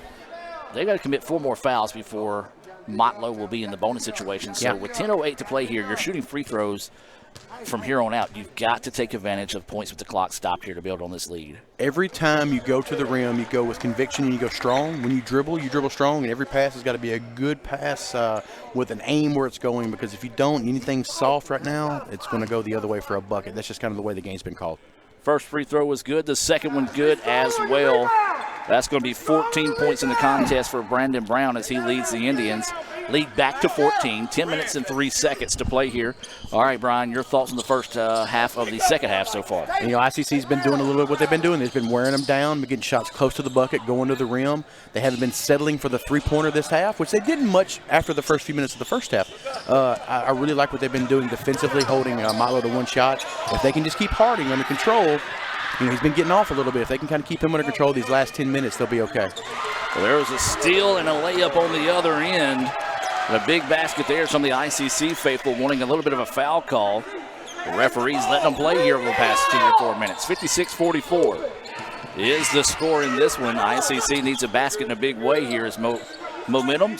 Speaker 1: they got to commit 4 more fouls before Motlow will be in the bonus situation. So with 10:08 to play here, you're shooting free throws from here on out. You've got to take advantage of points with the clock stopped here to build on this lead.
Speaker 2: Every time you go to the rim, you go with conviction and you go strong. When you dribble strong, and every pass has got to be a good pass with an aim where it's going, because if you don't, anything soft right now, it's going to go the other way for a bucket. That's just kind of the way the game's been called.
Speaker 1: First free throw was good. The second one good as well. That's going to be 14 points in the contest for Brandon Brown as he leads the Indians. Lead back to 14. 10 minutes and 3 seconds to play here. All right, Brian, your thoughts on the first half of the second half so far?
Speaker 2: And, ICC's been doing a little bit of what they've been doing. They've been wearing them down, getting shots close to the bucket, going to the rim. They haven't been settling for the three-pointer this half, which they didn't much after the first few minutes of the first half. I really like what they've been doing defensively, holding Motlow to one shot. If they can just keep Harding under control, he's been getting off a little bit. If they can kind of keep him under control these last 10 minutes, they'll be okay.
Speaker 1: Well, there was a steal and a layup on the other end. And a big basket there. Some of the ICC faithful wanting a little bit of a foul call. The referees letting them play here over the past 2 or 4 minutes. 56-44 is the score in this one. ICC needs a basket in a big way here as momentum,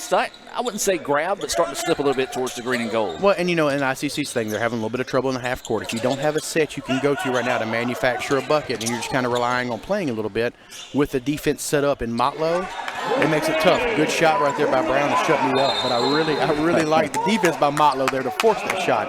Speaker 1: I wouldn't say grab, but starting to slip a little bit towards the green and gold.
Speaker 2: Well, and in ICC's thing, they're having a little bit of trouble in the half court. If you don't have a set you can go to right now to manufacture a bucket, and you're just kind of relying on playing a little bit with the defense set up in Motlow, it makes it tough. Good shot right there by Brown to shut me up, but I really like the defense by Motlow there to force that shot.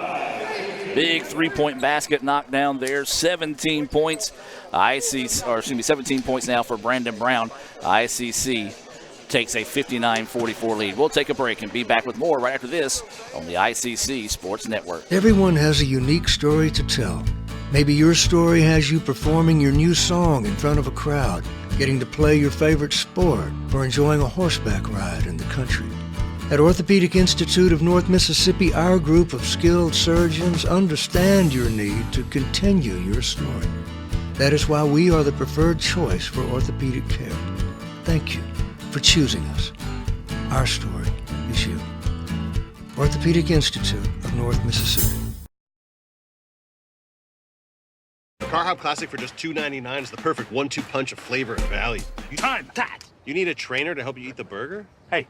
Speaker 1: Big three-point basket knocked down there. 17 points. 17 points now for Brandon Brown. ICC takes a 59-44 lead. We'll take a break and be back with more right after this on the ICC Sports Network.
Speaker 14: Everyone has a unique story to tell. Maybe your story has you performing your new song in front of a crowd, getting to play your favorite sport, or enjoying a horseback ride in the country. At Orthopedic Institute of North Mississippi, our group of skilled surgeons understand your need to continue your story. That is why we are the preferred choice for orthopedic care. Thank you for choosing us. Our story is you. Orthopedic Institute of North Mississippi.
Speaker 3: Car Hop Classic for just $2.99 is the perfect 1-2 punch of flavor and value. You need a trainer to help you eat the burger?
Speaker 4: Hey,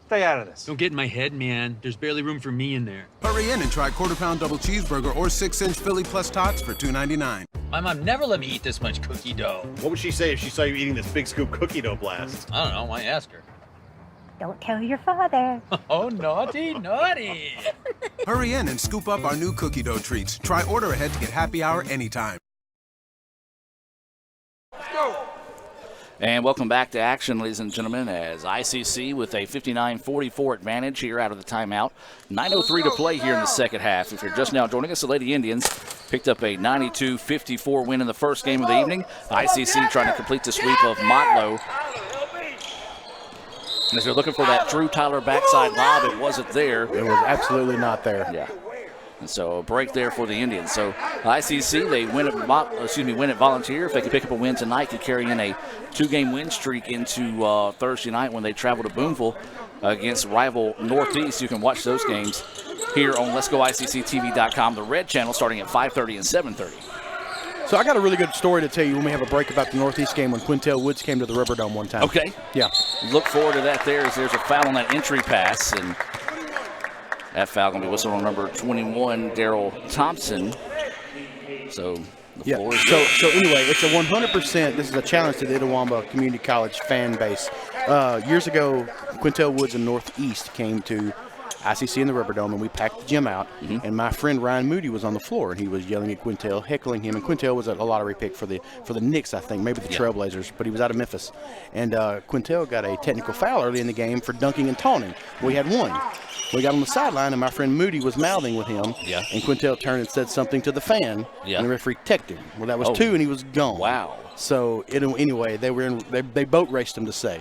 Speaker 4: stay out of this.
Speaker 5: Don't get in my head, man. There's barely room for me in there.
Speaker 6: Hurry in and try quarter-pound double cheeseburger or 6-inch Philly plus tots for $2.99.
Speaker 5: My mom never let me eat this much cookie dough.
Speaker 3: What would she say if she saw you eating this big scoop cookie dough blast?
Speaker 5: I don't know. Why ask her?
Speaker 7: Don't tell your father.
Speaker 5: Oh, naughty, naughty.
Speaker 6: Hurry in and scoop up our new cookie dough treats. Try order ahead to get happy hour anytime.
Speaker 1: And welcome back to action, ladies and gentlemen, as ICC with a 59-44 advantage here out of the timeout. 9:03 to play here in the second half. If you're just now joining us, the Lady Indians picked up a 92-54 win in the first game of the evening. ICC trying to complete the sweep of Motlow. As they're looking for that Drew Tyler backside lob, it wasn't there.
Speaker 2: It was absolutely not there.
Speaker 1: Yeah. And so a break there for the Indians. So ICC, they win at Volunteer. If they could pick up a win tonight, could carry in a 2-game win streak into Thursday night when they travel to Boonville against rival Northeast. You can watch those games here on Let'sGoICCTV.com, the red channel, starting at 5:30 and 7:30.
Speaker 2: So I got a really good story to tell you when we have a break about the Northeast game when Quintel Woods came to the Rubber Dome one time.
Speaker 1: Okay.
Speaker 2: Yeah.
Speaker 1: Look forward to that there as there's a foul on that entry pass, and that foul going to be whistled on number 21, Daryl Thompson. So the floor is
Speaker 2: so anyway, it's a 100%. This is a challenge to the Itawamba Community College fan base. Years ago, Quintel Woods and Northeast came to ICC in the Rubber Dome, and we packed the gym out. And my friend Ryan Moody was on the floor, and he was yelling at Quintel, heckling him. And Quintel was a lottery pick for the Knicks, I think, maybe the Trailblazers, but he was out of Memphis. And Quintel got a technical foul early in the game for dunking and taunting. We had one. We got on the sideline, and my friend Moody was mouthing with him.
Speaker 1: Yeah.
Speaker 2: And Quintel turned and said something to the fan.
Speaker 1: Yeah.
Speaker 2: And the referee teched him. Well, that was 2, and he was gone.
Speaker 1: Wow.
Speaker 2: So anyway, they boat raced him to say.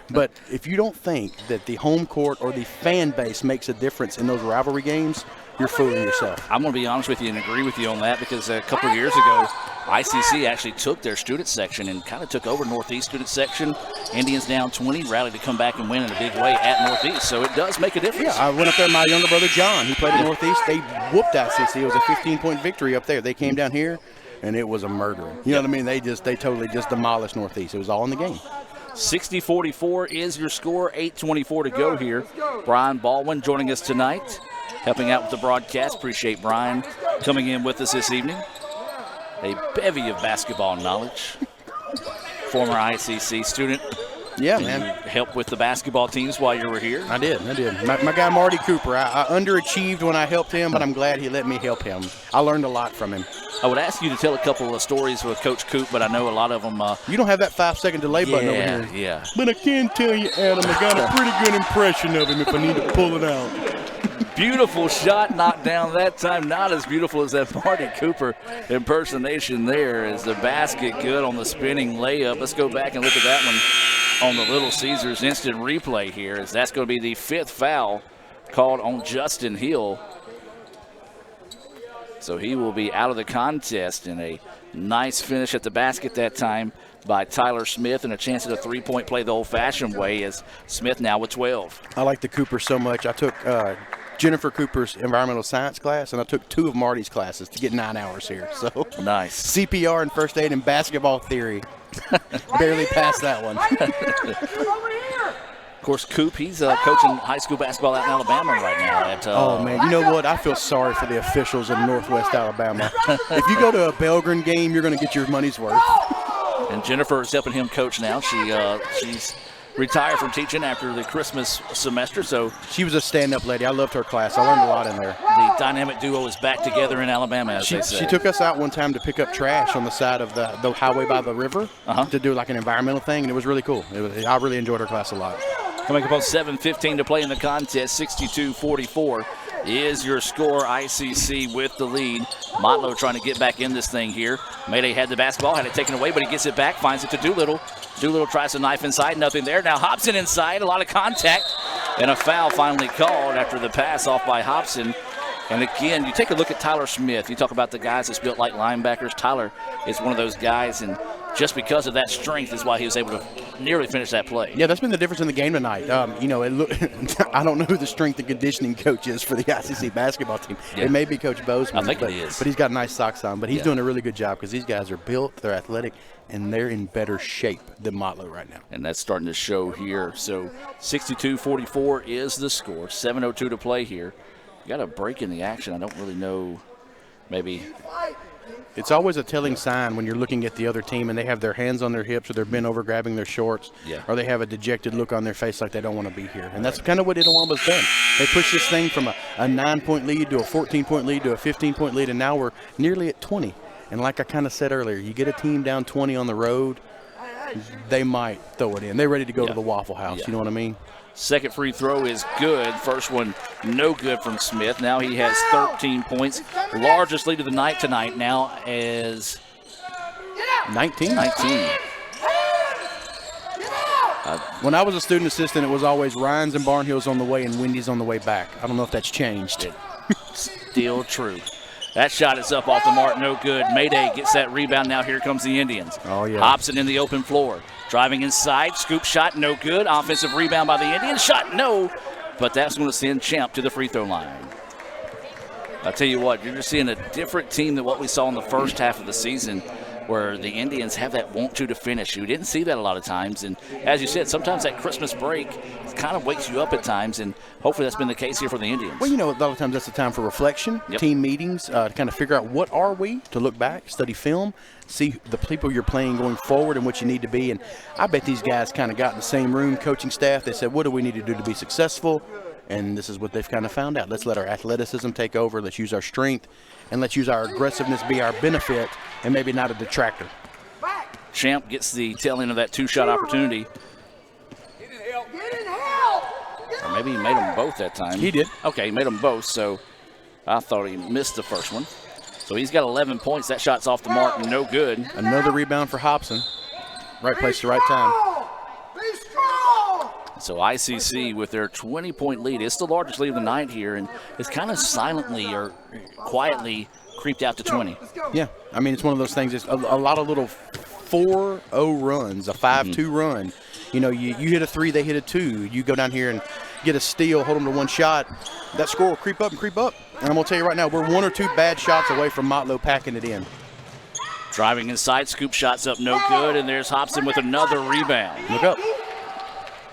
Speaker 2: But if you don't think that the home court or the fan base makes a difference in those rivalry games, you're fooling yourself.
Speaker 1: I'm going to be honest with you and agree with you on that, because a couple of years ago, ICC actually took their student section and kind of took over Northeast student section. Indians down 20, rallied to come back and win in a big way at Northeast. So it does make a difference.
Speaker 2: Yeah, I went up there with my younger brother John. He played at Northeast. They whooped ICC. It was a 15-point victory up there. They came down here, and it was a murder. You know what I mean? They totally just demolished Northeast. It was all in the game.
Speaker 1: 60-44 is your score. 8:24 to go here. Brian Baldwin joining us tonight, helping out with the broadcast. Appreciate Brian coming in with us this evening. A bevy of basketball knowledge. Former ICC student.
Speaker 2: Yeah,
Speaker 1: Did
Speaker 2: man.
Speaker 1: you help with the basketball teams while you were here?
Speaker 2: I did. My guy Marty Cooper, I underachieved when I helped him, but I'm glad he let me help him. I learned a lot from him.
Speaker 1: I would ask you to tell a couple of stories with Coach Coop, but I know a lot of them.
Speaker 2: You don't have that 5-second delay button over here.
Speaker 1: Yeah.
Speaker 2: But I can tell you, Adam, I got a pretty good impression of him if I need to pull it out.
Speaker 1: Beautiful shot knocked down that time. Not as beautiful as that Marty Cooper impersonation there. Is the basket good on the spinning layup? Let's go back and look at that one on the Little Caesars instant replay here, as that's going to be the 5th foul called on Justin Hill. So he will be out of the contest, in a nice finish at the basket that time by Tyler Smith, and a chance at a three-point play the old-fashioned way as Smith now with 12.
Speaker 2: I like the Cooper so much. I took Jennifer Cooper's environmental science class, and I took 2 of Marty's classes to get 9 hours here. So
Speaker 1: nice.
Speaker 2: CPR and first aid and basketball theory. Barely passed that one.
Speaker 1: Of course, Coop, he's coaching high school basketball out in Alabama right now.
Speaker 2: Oh, man, you know what? I feel sorry for the officials in Northwest Alabama. If you go to a Belgrade game, you're going to get your money's worth.
Speaker 1: And Jennifer is helping him coach now. She's retired from teaching after the Christmas semester, so
Speaker 2: she was a stand-up lady. I loved her class. I learned a lot in there.
Speaker 1: The dynamic duo is back together in Alabama, as they say.
Speaker 2: She took us out one time to pick up trash on the side of the highway by the river to do like an environmental thing, and it was really cool. I really enjoyed her class a lot.
Speaker 1: Coming up on 7:15 to play in the contest, 62-44 is your score. ICC with the lead. Motlow trying to get back in this thing here. Mayday had the basketball, had it taken away, but he gets it back, finds it to Doolittle. Doolittle tries to knife inside, nothing there. Now Hobson inside, a lot of contact, and a foul finally called after the pass off by Hobson. And again, you take a look at Tyler Smith. You talk about the guys that's built like linebackers. Tyler is one of those guys, and just because of that strength is why he was able to nearly finish that play.
Speaker 2: Yeah, that's been the difference in the game tonight. I don't know who the strength and conditioning coach is for the ICC basketball team.
Speaker 1: Yeah.
Speaker 2: It may be Coach Bozeman.
Speaker 1: I think it is.
Speaker 2: But he's got nice socks on. But he's doing a really good job because these guys are built, they're athletic, and they're in better shape than Motlow right now.
Speaker 1: And that's starting to show here. So 62-44 is the score. 7:02 to play here. You got a break in the action. I don't really know. Maybe.
Speaker 2: It's always a telling sign when you're looking at the other team and they have their hands on their hips or they're bent over grabbing their shorts, or they have a dejected look on their face like they don't want to be here. And that's kind of what Itawamba's done. They pushed this thing from a 9-point lead to a 14-point lead to a 15-point lead, and now we're nearly at 20. And like I kind of said earlier, you get a team down 20 on the road, they might throw it in. They're ready to go to the Waffle House. You know what I mean?
Speaker 1: Second free throw is good. First one, no good from Smith. Now he has 13 points. Largest lead of the night tonight now is
Speaker 2: 19.
Speaker 1: When
Speaker 2: I was a student assistant, it was always Ryan's and Barnhill's on the way and Wendy's on the way back. I don't know if that's changed.
Speaker 1: Still true. That shot is up off the mark, no good. Mayday gets that rebound. Now here comes the Indians.
Speaker 2: Oh, yeah.
Speaker 1: Hobson in the open floor. Driving inside, scoop shot, no good. Offensive rebound by the Indians, shot no. But that's going to send Champ to the free throw line. I'll tell you what, you're just seeing a different team than what we saw in the first half of the season, where the Indians have that want to finish. You didn't see that a lot of times. And as you said, sometimes that Christmas break kind of wakes you up at times, and hopefully that's been the case here for the Indians.
Speaker 2: Well, a lot of times that's the time for reflection, team meetings, to kind of figure out what are we, to look back, study film, see the people you're playing going forward and what you need to be. And I bet these guys kind of got in the same room, coaching staff. They said, what do we need to do to be successful? And this is what they've kind of found out. Let's let our athleticism take over. Let's use our strength, and let's use our aggressiveness be our benefit and maybe not a detractor.
Speaker 1: Champ gets the tail end of that two-shot opportunity. Or maybe he made them both that time.
Speaker 2: He did.
Speaker 1: Okay, he made them both, so I thought he missed the first one. So he's got 11 points. That shot's off the mark, no good.
Speaker 2: Another rebound for Hobson. Right place, the right time.
Speaker 1: So ICC with their 20-point lead. It's the largest lead of the night here, and it's kind of silently or quietly creeped out to 20.
Speaker 2: Yeah, I mean, it's one of those things. It's a lot of little 4-0 runs, a 5-2 run. You hit a 3, they hit a 2. You go down here and get a steal, hold them to one shot. That score will creep up and creep up. And I'm going to tell you right now, we're 1 or 2 bad shots away from Motlow packing it in.
Speaker 1: Driving inside, scoop shots up, no good, and there's Hobson with another rebound.
Speaker 2: Look up.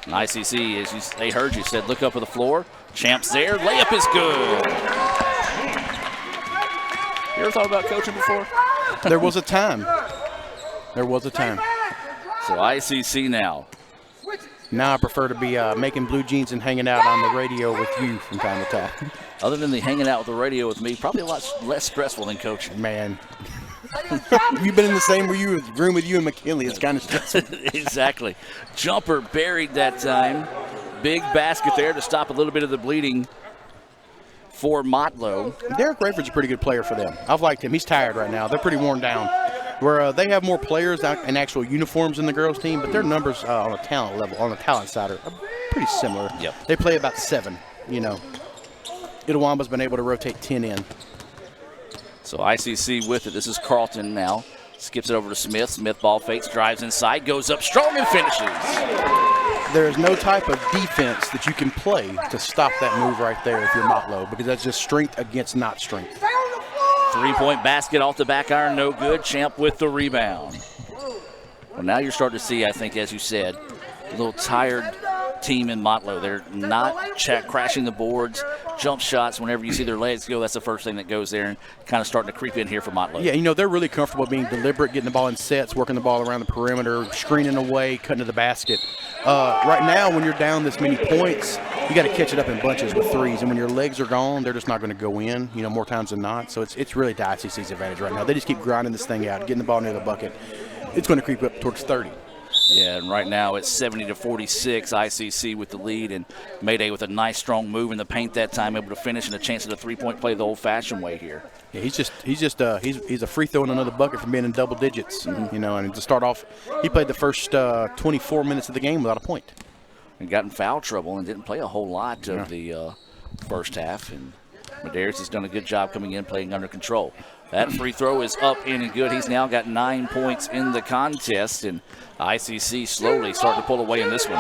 Speaker 1: ICC, as they heard you, said look up at the floor. Champ's there, layup is good. You ever thought about coaching before?
Speaker 2: There was a time. There was a time.
Speaker 1: So ICC now.
Speaker 2: Now I prefer to be making blue jeans and hanging out on the radio with you from time to time.
Speaker 1: Other than the hanging out with the radio with me, probably a lot less stressful than coaching.
Speaker 2: Man. You've been in the same room with you and McKinley. It's kind of stressful.
Speaker 1: Exactly. Jumper buried that time. Big basket there to stop a little bit of the bleeding for Motlow.
Speaker 2: Derek Rayford's a pretty good player for them. I've liked him. He's tired right now. They're pretty worn down. Where they have more players in actual uniforms in the girls' team, but their numbers on a talent level, on the talent side, are pretty similar.
Speaker 1: Yep.
Speaker 2: They play about 7, Itawamba's been able to rotate 10 in.
Speaker 1: So ICC with it. This is Carlton now. Skips it over to Smith. Smith ball fakes, drives inside, goes up strong and finishes.
Speaker 2: There is no type of defense that you can play to stop that move right there if you're Motlow, because that's just strength against not strength.
Speaker 1: 3-point basket off the back iron, no good. Champ with the rebound. Well, now you're starting to see, I think, as you said, a little tired team in Motlow. They're not crashing the boards, jump shots. Whenever you see their legs go, that's the first thing that goes there, and kind of starting to creep in here for Motlow.
Speaker 2: Yeah, they're really comfortable being deliberate, getting the ball in sets, working the ball around the perimeter, screening away, cutting to the basket. Right now, when you're down this many points, you got to catch it up in bunches with threes, and when your legs are gone, they're just not going to go in, more times than not. So it's really to ICC's advantage right now. They just keep grinding this thing out, getting the ball near the bucket. It's going to creep up towards 30.
Speaker 1: Yeah, and right now it's 70-46, ICC with the lead, and Mayday with a nice strong move in the paint that time, able to finish and a chance at a three-point play the old-fashioned way here.
Speaker 2: Yeah, he's a free throw and another bucket from being in double digits. And to start off, he played the first 24 minutes of the game without a point.
Speaker 1: And got in foul trouble and didn't play a whole lot of the first half. And Medeiros has done a good job coming in, playing under control. That free throw is up, in, and good. He's now got 9 points in the contest, and ICC slowly starting to pull away in this one.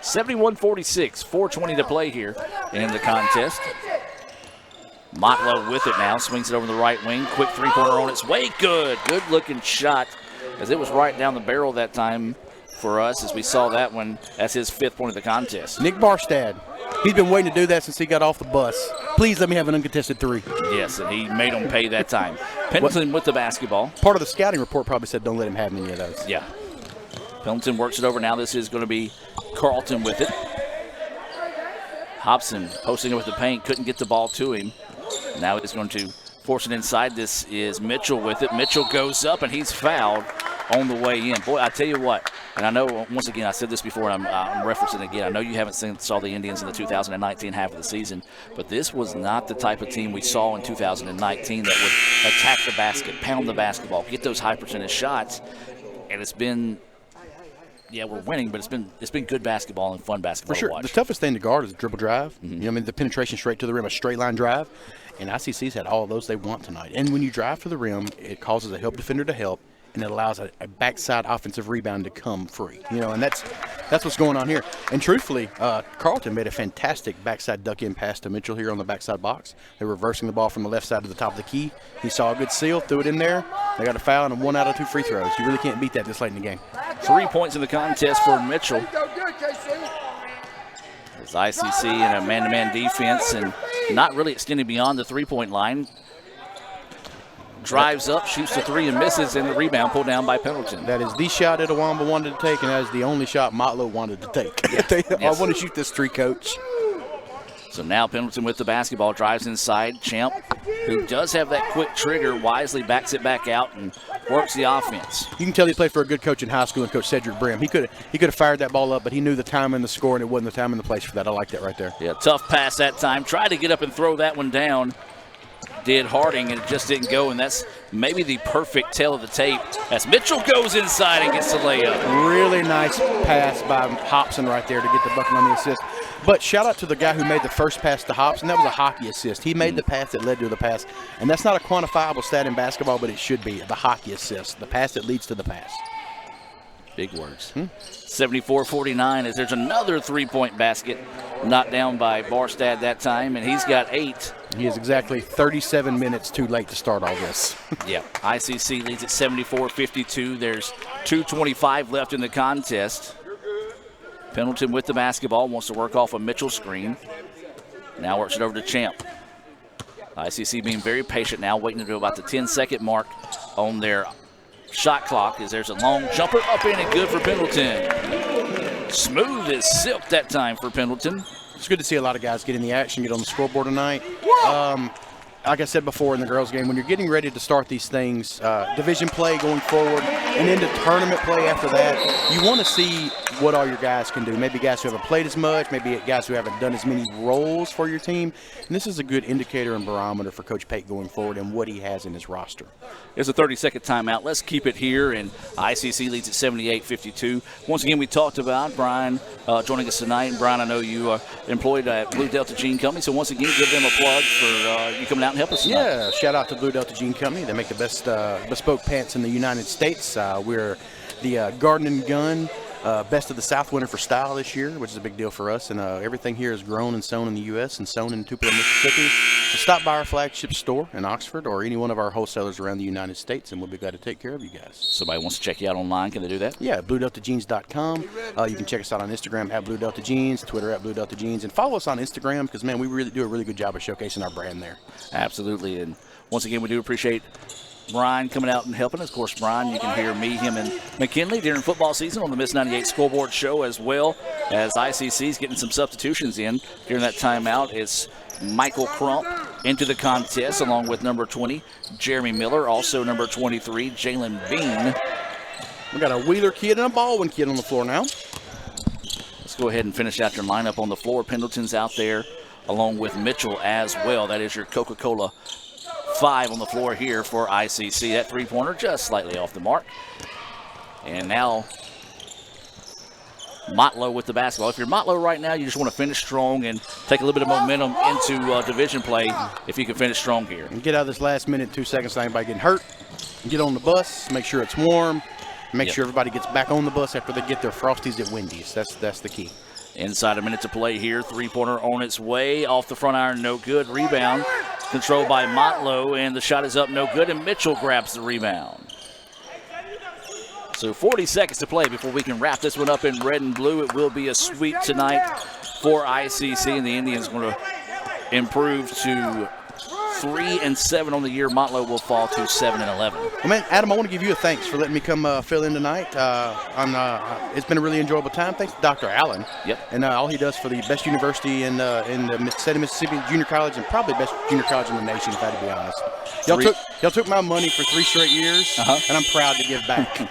Speaker 1: 71-46, 4:20 to play here in the contest. Motlow with it now, swings it over the right wing. Quick three-pointer on its way. Good looking shot, as it was right down the barrel that time for us, as we saw that one. That's his 5th point of the contest.
Speaker 2: Nick Barstad, he's been waiting to do that since he got off the bus. Please let me have an uncontested three.
Speaker 1: Yes, and he made him pay that time. Pendleton with the basketball.
Speaker 2: Part of the scouting report probably said don't let him have any of those.
Speaker 1: Yeah. Pendleton works it over. Now this is going to be Carlton with it. Hobson posting it with the paint. Couldn't get the ball to him. Now he's going to force it inside. This is Mitchell with it. Mitchell goes up, and he's fouled on the way in. Boy, I tell you what, and I know, once again, I said this before, and I'm referencing it again. I know you haven't saw the Indians in the 2019 half of the season, but this was not the type of team we saw in 2019 that would attack the basket, pound the basketball, get those high percentage shots, and it's been, yeah, we're winning, but it's been good basketball and fun basketball
Speaker 2: for sure.
Speaker 1: to watch.
Speaker 2: The toughest thing to guard is a dribble drive. The penetration straight to the rim, a straight line drive, and ICC's had all of those they want tonight. And when you drive to the rim, it causes a help defender to help, and it allows a backside offensive rebound to come free. And that's what's going on here. And truthfully, Carlton made a fantastic backside duck-in pass to Mitchell here on the backside box. They're reversing the ball from the left side to the top of the key. He saw a good seal, threw it in there. They got a foul and 1 out of 2 free throws. You really can't beat that this late in the game.
Speaker 1: 3 points in the contest for Mitchell. It's ICC in a man-to-man defense and not really extending beyond the three-point line. Drives up, shoots the three and misses, and the rebound pulled down by Pendleton.
Speaker 2: That is the shot that Awamba wanted to take, and that is the only shot Motlow wanted to take.
Speaker 1: Yes.
Speaker 2: I want to shoot this three, coach.
Speaker 1: So now Pendleton with the basketball, drives inside. Champ, who does have that quick trigger, wisely backs it back out and works the offense.
Speaker 2: You can tell he played for a good coach in high school, and Coach Cedric Brim. He could have fired that ball up, but he knew the time and the score, and it wasn't the time and the place for that. I like that right there.
Speaker 1: Yeah, tough pass that time. Tried to get up and throw that one down. Did Harding, and it just didn't go, and that's maybe the perfect tell of the tape as Mitchell goes inside and gets the layup.
Speaker 2: Really nice pass by Hobson right there to get the bucket on the assist. But shout out to the guy who made the first pass to Hobson. That was a hockey assist. He made the pass that led to the pass, and that's not a quantifiable stat in basketball, but it should be, the hockey assist, the pass that leads to the pass.
Speaker 1: Big words. 74-49 as there's another three-point basket knocked down by Barstad that time, and he's got 8.
Speaker 2: He is exactly 37 minutes too late to start all this.
Speaker 1: Yeah, ICC leads at 74-52. There's 2:25 left in the contest. Pendleton with the basketball, wants to work off a Mitchell screen. Now works it over to Champ. ICC being very patient now, waiting to do about the 10-second mark on their shot clock as there's a long jumper up in and good for Pendleton. Smooth as silk that time for Pendleton.
Speaker 2: It's good to see a lot of guys get in the action, get on the scoreboard tonight. Like I said before in the girls' game, when you're getting ready to start these things, division play going forward and into tournament play after that, you want to see what all your guys can do. Maybe guys who haven't played as much, maybe guys who haven't done as many roles for your team. And this is a good indicator and barometer for Coach Pate going forward and what he has in his roster.
Speaker 1: There's a 30-second timeout. Let's keep it here, and ICC leads at 78-52. Once again, we talked about Brian joining us tonight. And Brian, I know you are employed at Blue Delta Gene Company, so once again, give them a plug for you coming out and help us tonight.
Speaker 2: Yeah, shout out to Blue Delta Jean Company. They make the best bespoke pants in the United States. We're the Garden and Gun Best of the South winner for style this year, which is a big deal for us. And everything here is grown and sewn in the U.S. and sewn in Tupelo, Mississippi. So stop by our flagship store in Oxford or any one of our wholesalers around the United States, and we'll be glad to take care of you guys.
Speaker 1: Somebody wants to check you out online, can they do that?
Speaker 2: Yeah, BlueDeltaJeans.com. You can check us out on Instagram at Blue Delta Jeans, Twitter at Blue Delta Jeans, and follow us on Instagram because, man, we really do a really good job of showcasing our brand there.
Speaker 1: Absolutely. And once again, we do appreciate Brian coming out and helping us. Of course, Brian, you can hear me, him, and McKinley during football season on the Miss 98 Scoreboard Show, as well as ICC's getting some substitutions in during that timeout. It's Michael Crump into the contest along with number 20, Jeremy Miller, also number 23, Jalen Bean.
Speaker 2: We got a Wheeler kid and a Baldwin kid on the floor now.
Speaker 1: Let's go ahead and finish out your lineup on the floor. Pendleton's out there along with Mitchell as well. That is your Coca-Cola 5 on the floor here for ICC. That three-pointer just slightly off the mark. And now Motlow with the basketball. If you're Motlow right now, you just want to finish strong and take a little bit of momentum into division play if you can finish strong here.
Speaker 2: And get out of this last minute, 2 seconds, so anybody getting hurt. Get on the bus, make sure it's warm, make sure everybody gets back on the bus after they get their Frosties at Wendy's. That's the key.
Speaker 1: Inside a minute to play here. Three-pointer on its way. Off the front iron, no good. Rebound controlled by Motlow, and the shot is up, no good, and Mitchell grabs the rebound. So 40 seconds to play before we can wrap this one up in red and blue. It will be a sweep tonight for ICC, and the Indians going to improve to 3-7 on the year. Motlow will fall to 7-11.
Speaker 2: Well, man, Adam, I want to give you a thanks for letting me come fill in tonight. It's been a really enjoyable time. Thanks to Dr. Allen.
Speaker 1: Yep.
Speaker 2: And all he does for the best university in the state of Mississippi, junior college, and probably best junior college in the nation, if I had to be honest. Y'all took my money for 3 straight years, and I'm proud to give back.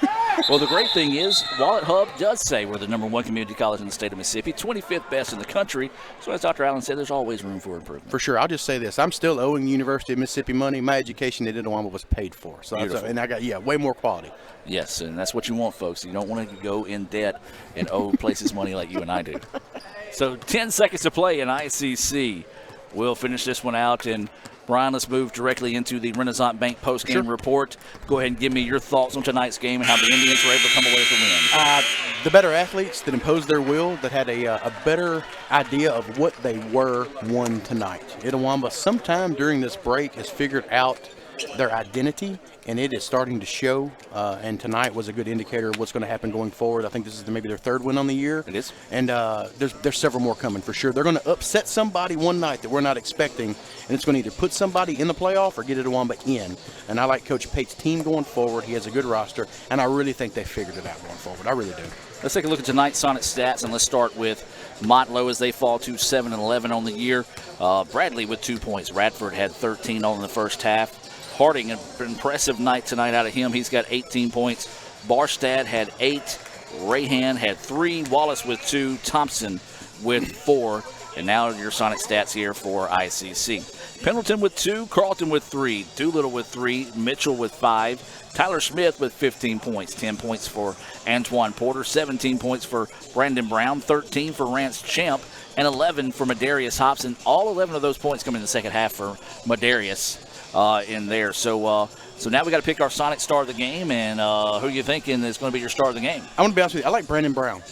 Speaker 1: Well, the great thing is, Wallet Hub does say we're the #1 community college in the state of Mississippi, 25th best in the country. So as Dr. Allen said, there's always room for improvement.
Speaker 2: For sure. I'll just say this. I'm still owing the University of Mississippi money. My education at Itawamba was paid for. So and I got, way more quality.
Speaker 1: Yes, and that's what you want, folks. You don't want to go in debt and owe places money like you and I do. So 10 seconds to play in ICC. We'll finish this one out, and Brian, let's move directly into the Renaissance Bank post-game report. Go ahead and give me your thoughts on tonight's game and how the Indians were able to come away with the win.
Speaker 2: The better athletes that imposed their will, that had a better idea of what they were, won tonight. Itawamba sometime during this break has figured out their identity, and it is starting to show. And tonight was a good indicator of what's going to happen going forward. I think this is maybe their 3rd win on the year.
Speaker 1: It is.
Speaker 2: And there's several more coming for sure. They're going to upset somebody one night that we're not expecting, and it's going to either put somebody in the playoff or get Itawamba in. And I like Coach Pate's team going forward. He has a good roster, and I really think they figured it out going forward. I really do.
Speaker 1: Let's take a look at tonight's Sonic stats, and let's start with Motlow as they fall to 7-11 on the year. Bradley with 2 points. Radford had 13 on in the first half. Harding, an impressive night tonight out of him. He's got 18 points. Barstad had 8. Rahan had 3. Wallace with 2. Thompson with 4. And now your Sonic stats here for ICC. Pendleton with 2. Carlton with 3. Doolittle with 3. Mitchell with 5. Tyler Smith with 15 points. 10 points for Antoine Porter. 17 points for Brandon Brown. 13 for Rance Champ. And 11 for Madarius Hobson. All 11 of those points come in the second half for Madarius. In there. So now we got to pick our Sonic star of the game, and who are you thinking is going to be your star of the game?
Speaker 2: I want to be honest with you. I like Brandon Brown.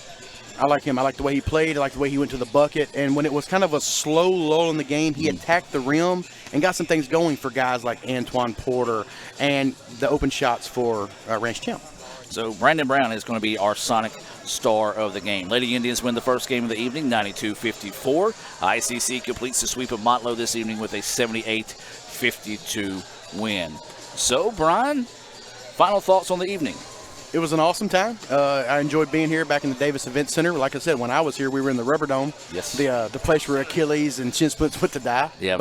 Speaker 2: I like him. I like the way he played. I like the way he went to the bucket. And when it was kind of a slow lull in the game, he attacked the rim and got some things going for guys like Antoine Porter and the open shots for Rance Champ.
Speaker 1: So Brandon Brown is going to be our Sonic star of the game. Lady Indians win the first game of the evening, 92-54. ICC completes the sweep of Motlow this evening with a 78-52 win. So, Brian, final thoughts on the evening?
Speaker 2: It was an awesome time. I enjoyed being here back in the Davis Event Center. Like I said, when I was here, we were in the Rubber Dome.
Speaker 1: Yes.
Speaker 2: The place where Achilles and shin splints went to die.
Speaker 1: Yeah,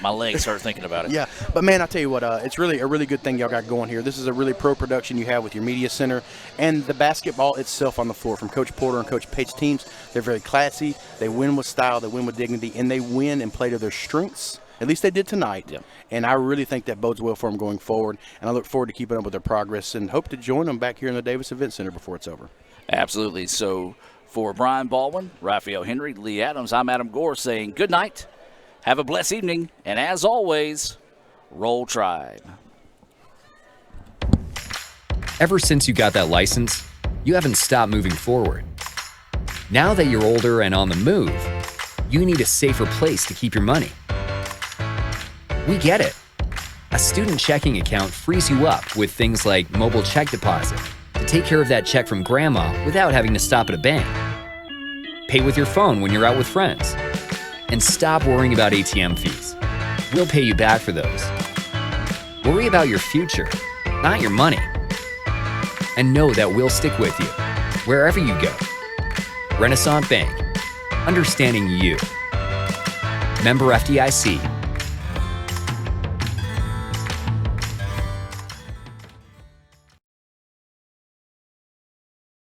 Speaker 1: my legs started thinking about it.
Speaker 2: Yeah, but man, I tell you what, it's really a really good thing y'all got going here. This is a really pro production you have with your media center and the basketball itself on the floor from Coach Porter and Coach Pate's teams. They're very classy. They win with style. They win with dignity, and they win and play to their strengths. At least they did tonight.
Speaker 1: Yep.
Speaker 2: And I really think that bodes well for them going forward. And I look forward to keeping up with their progress and hope to join them back here in the Davis Event Center before it's over.
Speaker 1: Absolutely. So for Brian Baldwin, Raphael Henry, Lee Adams, I'm Adam Gore saying good night, have a blessed evening, and as always, Roll Tribe.
Speaker 8: Ever since you got that license, you haven't stopped moving forward. Now that you're older and on the move, you need a safer place to keep your money. We get it. A student checking account frees you up with things like mobile check deposit to take care of that check from grandma without having to stop at a bank. Pay with your phone when you're out with friends. And stop worrying about ATM fees. We'll pay you back for those. Worry about your future, not your money. And know that we'll stick with you, wherever you go. Renaissance Bank, understanding you. Member FDIC.